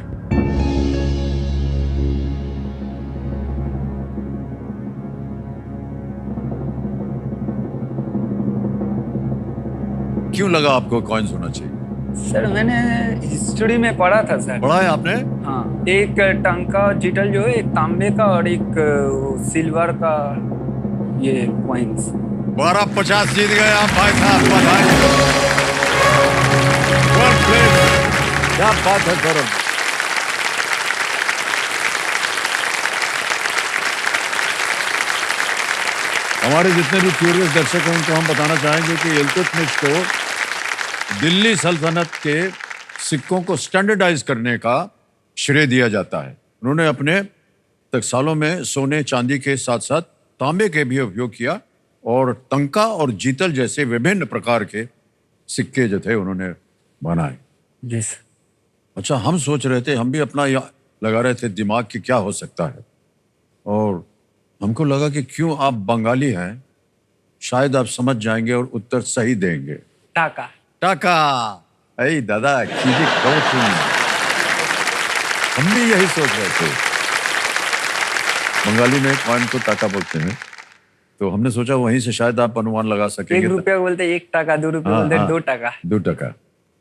Speaker 1: क्यों लगा आपको कॉइन्स होना चाहिए?
Speaker 2: सर मैंने हिस्ट्री में पढ़ा था सर।
Speaker 1: पढ़ा है आपने?
Speaker 2: हाँ, एक टंका जीतल जो है, एक तांबे का और एक सिल्वर का ये कॉइन्स।
Speaker 1: 1250 जीत गए आप भाई साहब, बधाई। Well played। क्या बात है सौरभ। हमारे जितने भी क्यूरियस दर्शक हैं उनको हम बताना चाहेंगे कि इल्तुतमिश को दिल्ली सल्तनत के सिक्कों को स्टैंडर्डाइज करने का श्रेय दिया जाता है। उन्होंने अपने टकसालों में सोने चांदी के साथ साथ तांबे के भी उपयोग किया और टंका और जीतल जैसे विभिन्न प्रकार के सिक्के जो थे उन्होंने बनाए।
Speaker 2: जी सर।
Speaker 1: अच्छा, हम सोच रहे थे, हम भी अपना लगा रहे थे दिमाग कि क्या हो सकता है, और हमको लगा कि क्यों आप बंगाली हैं, शायद आप समझ जाएंगे और उत्तर सही देंगे।
Speaker 2: टाका।
Speaker 1: टाका। अरे दादा, चीजें कहो तुम। हम भी यही सोच रहे थे। बंगाली में कॉइन को टाका बोलते हैं, तो हमने सोचा वहीं से शायद आप अनुमान लगा सकेंगे।
Speaker 2: 1 रुपया बोलते 1 टाका, 2 रुपया बोलते 2 टाका।
Speaker 1: 2 टका।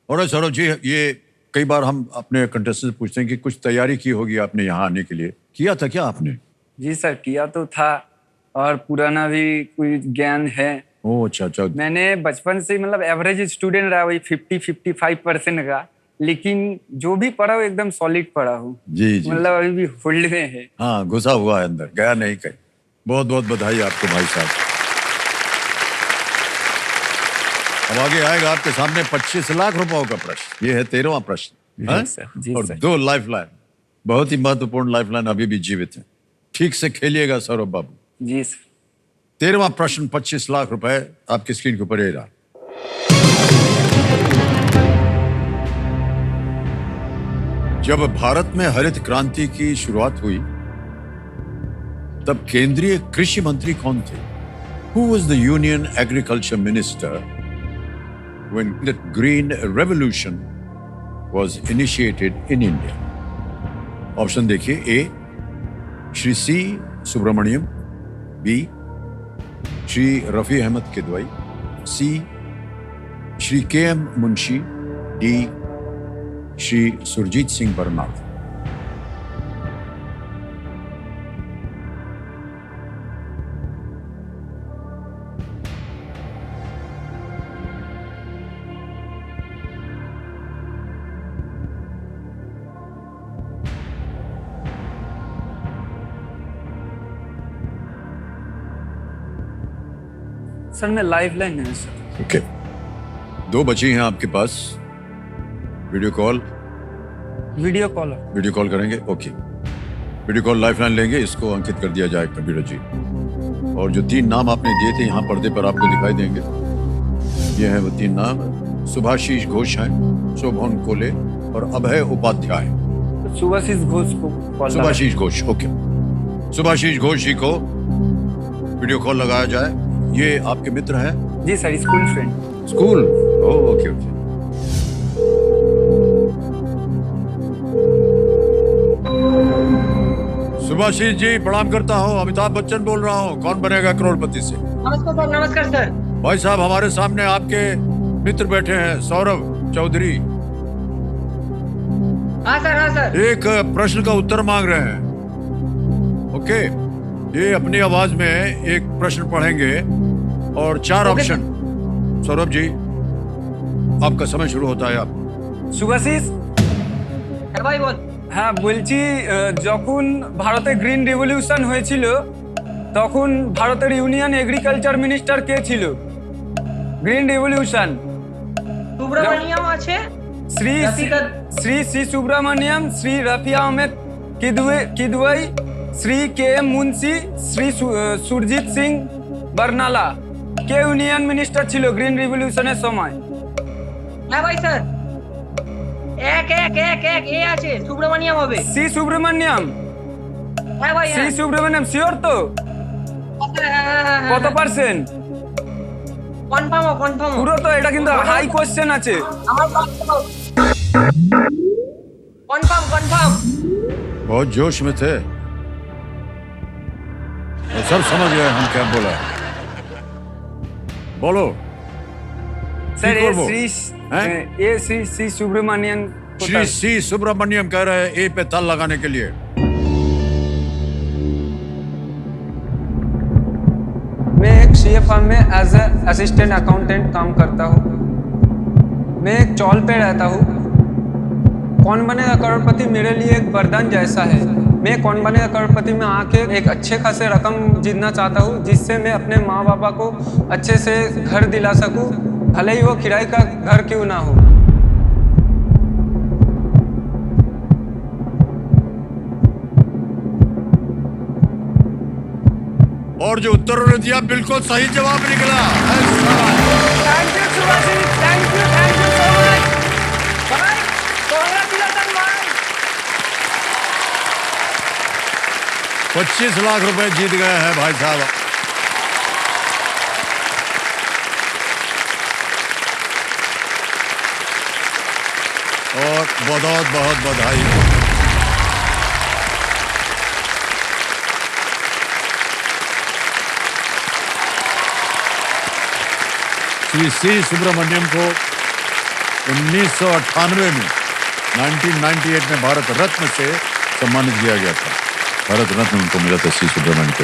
Speaker 1: और सौरभ जी, ये कई बार हम अपने कंटेस्टेंट से पूछते हैं कि कुछ तैयारी की होगी आपने यहाँ आने के लिए, किया था क्या आपने?
Speaker 2: जी सर, किया तो था और पुराना भी कोई ज्ञान है।
Speaker 1: ओह अच्छा अच्छा।
Speaker 2: मैंने बचपन से मतलब एवरेज स्टूडेंट रहा, वही 50-55% का, लेकिन जो भी पढ़ा हूँ एकदम सॉलिड पढ़ा हूँ।
Speaker 1: जी जी।
Speaker 2: मतलब अभी भी होल्ड में है।
Speaker 1: हाँ, घुसा हुआ है अंदर, गया नहीं कहीं। बहुत बहुत बधाई आपको भाई साहब। अब आगे आएगा आपके सामने 25 लाख रुपयों का प्रश्न। ये है 13वां प्रश्न। हाँ?
Speaker 2: सर, जी
Speaker 1: और
Speaker 2: सर।
Speaker 1: 2 लाइफलाइन, बहुत ही महत्वपूर्ण लाइफलाइन अभी भी जीवित है। ठीक से खेलिएगा सौरभ बाबू।
Speaker 2: जी सर।
Speaker 1: 13वां प्रश्न, 25 लाख रुपए आपकी स्क्रीन के ऊपर ये रहा। जब भारत में हरित क्रांति की शुरुआत हुई तब केंद्रीय कृषि मंत्री कौन थे? Who was the Union Agriculture Minister when the Green Revolution was initiated in India? Option देखिए। A Shri C Subramaniam, B Shri Rafi Ahmed Kidwai, C Shri K M Munshi, D Shri Surjit Singh Barnath.
Speaker 2: Sir मैं लाइफलाइन है सर।
Speaker 1: ओके, 2 बची हैं आपके पास। वीडियो कॉल वीडियो कॉल करेंगे? ओके, वीडियो कॉल लाइफलाइन लेंगे, इसको अंकित कर दिया जाए कंप्यूटर जी। और जो 3 नाम आपने दिए थे यहाँ पर्दे पर आपको दिखाई देंगे, ये हैं वो 3 नाम। सुभाषीष घोष हैं, शोभन कोले और अभय उपाध्याय।
Speaker 2: सुभाषीष घोष को कॉल।
Speaker 1: सुभाषीष घोष, ओके। सुभाषीष घोष जी को वीडियो कॉल लगाया जाए। ये आपके मित्र हैं?
Speaker 2: जी sir, school friend.
Speaker 1: School? Okay okay. Subhashish ji प्रणाम करता हूँ, अमिताभ बच्चन बोल रहा हूँ, कौन बनेगा करोड़पति से।
Speaker 6: नमस्कार सर। नमस्कार सर।
Speaker 1: भाई साहब, हमारे सामने आपके मित्र बैठे हैं, सौरभ चौधरी।
Speaker 6: हाँ सर, हाँ सर।
Speaker 1: एक प्रश्न का उत्तर मांग रहे हैं। ओके, ये अपनी आवाज में एक प्रश्न पढ़ेंगे और 4 ऑप्शन। सौरभ जी, आपका समय शुरू होता है। आप
Speaker 2: सुभाषीष।
Speaker 6: ভাই বল।
Speaker 2: হ্যাঁ বলছি, যখন ভারতে গ্রিন রিভলিউশন হয়েছিল তখন ভারতের ইউনিয়ন এগ্রিকালচার মিনিস্টার কে ছিল? গ্রিন রিভলিউশন
Speaker 6: সুব্রমণিয়াম আছে,
Speaker 2: শ্রী শ্রী শ্রী সুব্রমণিয়াম, শ্রী রফি আহমেদ কিদওয়াই, শ্রী কে এম মুন্সি, শ্রী সুরজিৎ সিং বর্নালা। কে ইউনিয়ন মিনিস্টার ছিল গ্রিন রিভলিউশনের সময়?
Speaker 6: হ্যাঁ ভাই স্যার, এক এ আছে, সুব্রমণিয়াম হবে।
Speaker 2: শ্রী সুব্রমণিয়াম।
Speaker 6: হ্যাঁ ভাই,
Speaker 2: শ্রী সুব্রমণিয়াম শিওর তো? কত পার্সেন্ট?
Speaker 6: কনফার্ম
Speaker 2: পুরো তো এটা কিন্তু হাই কোশ্চেন আছে।
Speaker 6: কনফার্ম
Speaker 1: बहुत जोश में थे, और सब समझ गए हम क्या बोला। बोलो।
Speaker 2: স্যার
Speaker 1: কি করবো? हैं?
Speaker 2: এ শ্রী সুব্রমணிয়ন
Speaker 1: श्री सी सुब्रमण्यम कह रहे हैं ए पे ताल लगाने के लिए।
Speaker 2: मैं एक सीए फर्म में एज ए असिस्टेंट अकाउंटेंट काम करता हूँ। मैं एक चौल पे रहता हूँ। कौन बनेगा करोड़पति मेरे लिए एक वरदान जैसा है। मैं कौन बनेगा करोड़पति में आके एक अच्छे खासे रकम जीतना चाहता हूँ, जिससे मैं अपने माँ बापा को अच्छे से घर दिला सकूँ, भले ही वो किराए का घर क्यों ना हो।
Speaker 1: और जो उत्तर उन्होंने दिया बिल्कुल सही जवाब निकला।
Speaker 2: Thank you Subhashini, thank you so much भाई, कांग्रेचुलेशन भाई।
Speaker 1: 25 लाख रुपए जीत गए हैं भाई साहब। और बहुत बहुत बधाई। श्री सी सुब्रमण्यम को 1998 में 1998 में भारत रत्न से सम्मानित किया गया था। भारत रत्न उनको मिला था सी सुब्रमण्यम को।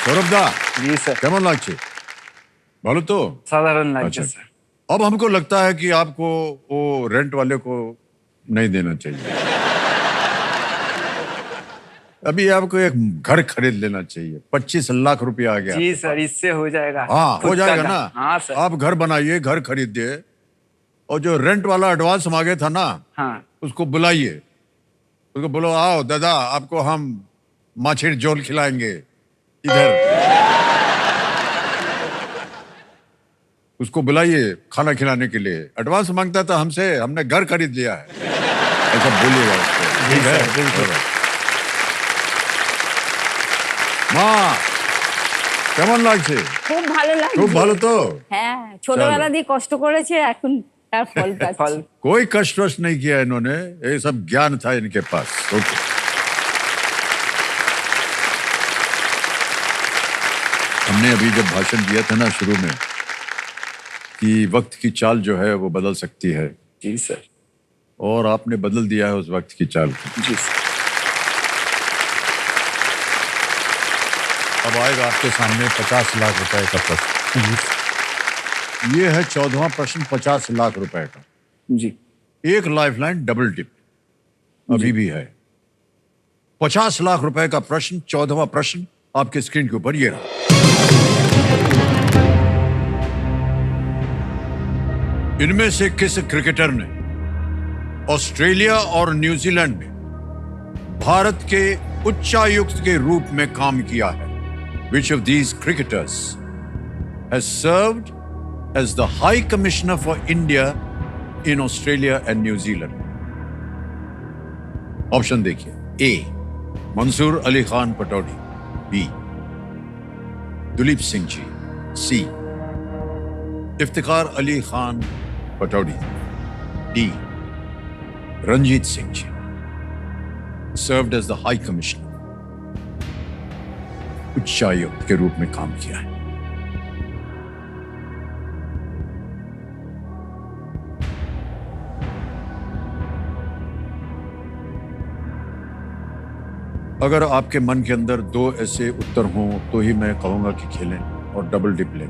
Speaker 1: सौरभ दा
Speaker 2: जी सर,
Speaker 1: केमन लागছে? ভালো তো?
Speaker 2: साधारण लागছে
Speaker 1: अच्छा।
Speaker 2: सर।
Speaker 1: अब हमको लगता है कि आपको वो रेंट वाले को नहीं देना चाहिए। अभी आपको एक घर खरीद लेना चाहिए। 25 लाख रुपया आ गया।
Speaker 2: जी सर, इससे हो जाएगा।
Speaker 1: हाँ, हो
Speaker 2: खुद का
Speaker 1: जाएगा
Speaker 2: घर।
Speaker 1: ना।
Speaker 2: हाँ सर।
Speaker 1: आप घर बनाइए, घर खरीदिए, और जो रेंट वाला एडवांस मांगे था ना,
Speaker 2: हाँ
Speaker 1: उसको बुलाइए। उसको बोलो आओ दादा, आपको हम माछेर झोल खिलाएंगे इधर। उसको बुलाइए खाना खिलाने के लिए। एडवांस मांगता था हमसे, हमने घर खरीद लिया है, ऐसा बोलिएगा उसको। ठीक है? মা কেমন লাগছে?
Speaker 3: খুব ভালো লাগছে।
Speaker 1: খুব ভালো তো?
Speaker 3: হ্যাঁ, ছোটবেলা দিয়ে কষ্ট করেছে, এখন তার ফল
Speaker 2: फल
Speaker 3: পাচ্ছে।
Speaker 1: कोई कष्ट वष्ट नहीं किया इन्होंने, ये सब ज्ञान था इनके पास। ओके। हमने अभी जब भाषण दिया था ना शुरू में कि वक्त की चाल जो है वो बदल सकती है,
Speaker 2: जी सर।
Speaker 1: और आपने बदल दिया है उस वक्त की चाल को।
Speaker 2: जी सर।
Speaker 1: अब आएगा आपके सामने 50 लाख रुपए का प्रश्न। ये है 14वां प्रश्न 50 लाख रुपए का।
Speaker 2: जी
Speaker 1: एक लाइफलाइन डबल टिप अभी भी है। 50 लाख रुपए का प्रश्न, 14वां प्रश्न आपके स्क्रीन के ऊपर ये रहा। इनमें से किस क्रिकेटर ने ऑस्ट्रेलिया और न्यूजीलैंड में भारत के उच्चायुक्त के रूप में काम किया है? Which of these cricketers has served as the High Commissioner for India in Australia and New Zealand? Option देखिए। A. Mansoor Ali Khan Pataudi. B. Duleep Singh ji. C. Iftikhar Ali Khan Pataudi. D. Ranjit Singh ji. Served as the High Commissioner, उच्चायुक्त के रूप में काम किया है। अगर आपके मन के अंदर 2 ऐसे उत्तर हों तो ही मैं कहूंगा कि खेलें और डबल डिप लें।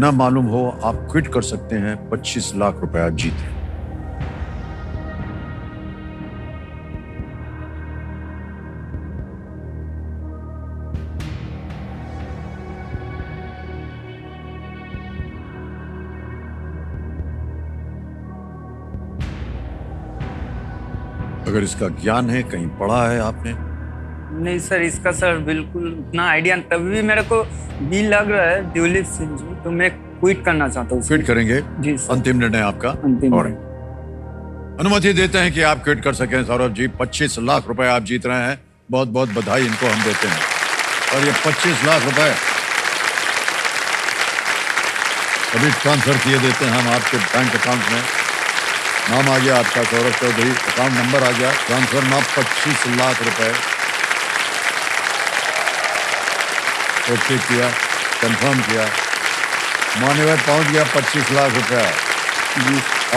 Speaker 1: न मालूम हो आप क्विट कर सकते हैं, 25 लाख रुपया जीतें। अगर इसका ज्ञान है, कहीं पढ़ा है आपने?
Speaker 2: नहीं सर, इसका सर बिल्कुल उतना आइडिया, तभी भी मेरे को भी लग रहा है दुलीप सिंह जी, तो मैं क्विट करना चाहता हूँ।
Speaker 1: क्विट करेंगे?
Speaker 2: जी सर।
Speaker 1: अंतिम निर्णय आपका?
Speaker 2: अंतिम
Speaker 1: Alright. अनुमति देते हैं कि आप क्विट कर सकें सौरभ जी। 25 लाख रुपए आप जीत रहे हैं, बहुत बहुत बधाई इनको हम देते हैं। और ये 25 लाख रुपए अभी ट्रांसफर किए देते हैं हम आपके बैंक अकाउंट में। नाम आ गया आपका सौरभ चौधरी, अकाउंट नंबर आ गया, ट्रांसफर नाम 25 लाख रुपए। ओके किया, कंफर्म किया, माने हुए पहुंच गया 25 लाख रुपया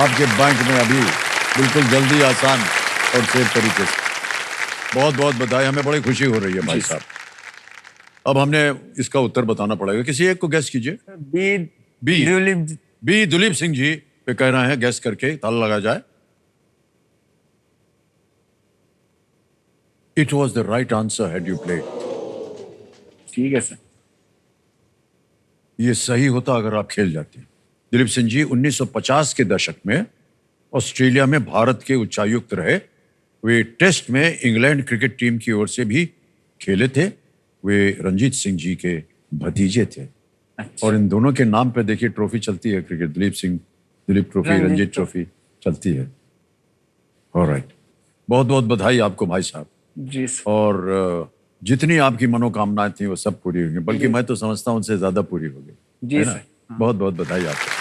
Speaker 1: आपके बैंक में अभी, बिल्कुल जल्दी, आसान और सेफ तरीके से। बहुत बहुत बधाई, हमें बड़ी खुशी हो रही है भाई साहब। अब हमने इसका उत्तर बताना पड़ेगा, किसी एक को गैस कीजिए।
Speaker 2: B
Speaker 1: B
Speaker 2: Dilip
Speaker 1: B Dilip Singh ji पे कह रहे हैं, गैस करके ताला लगा जाए। It was the right answer had you played.
Speaker 2: ठीक है सर।
Speaker 1: ये सही होता अगर आप खेल जाते। दिलीप सिंह जी 1950 के दशक में ऑस्ट्रेलिया में भारत के उच्चायुक्त रहे। वे टेस्ट में इंग्लैंड क्रिकेट टीम की ओर से भी खेले थे। वे रंजीत सिंह जी के भतीजे थे। और इन दोनों के नाम पे देखिए ट्रॉफी चलती है cricket, Duleep trophy, Ranjit trophy चलती है। ऑलराइट, बहुत बहुत बधाई आपको भाई साहब।
Speaker 2: जी सर।
Speaker 1: और जितनी आपकी मनोकामनाएं थी वो सब पूरी होंगी, बल्कि मैं तो समझता हूं उनसे ज्यादा पूरी होगी।
Speaker 2: जी
Speaker 1: है ना?
Speaker 2: सर।
Speaker 1: बहुत बहुत बधाई आपको।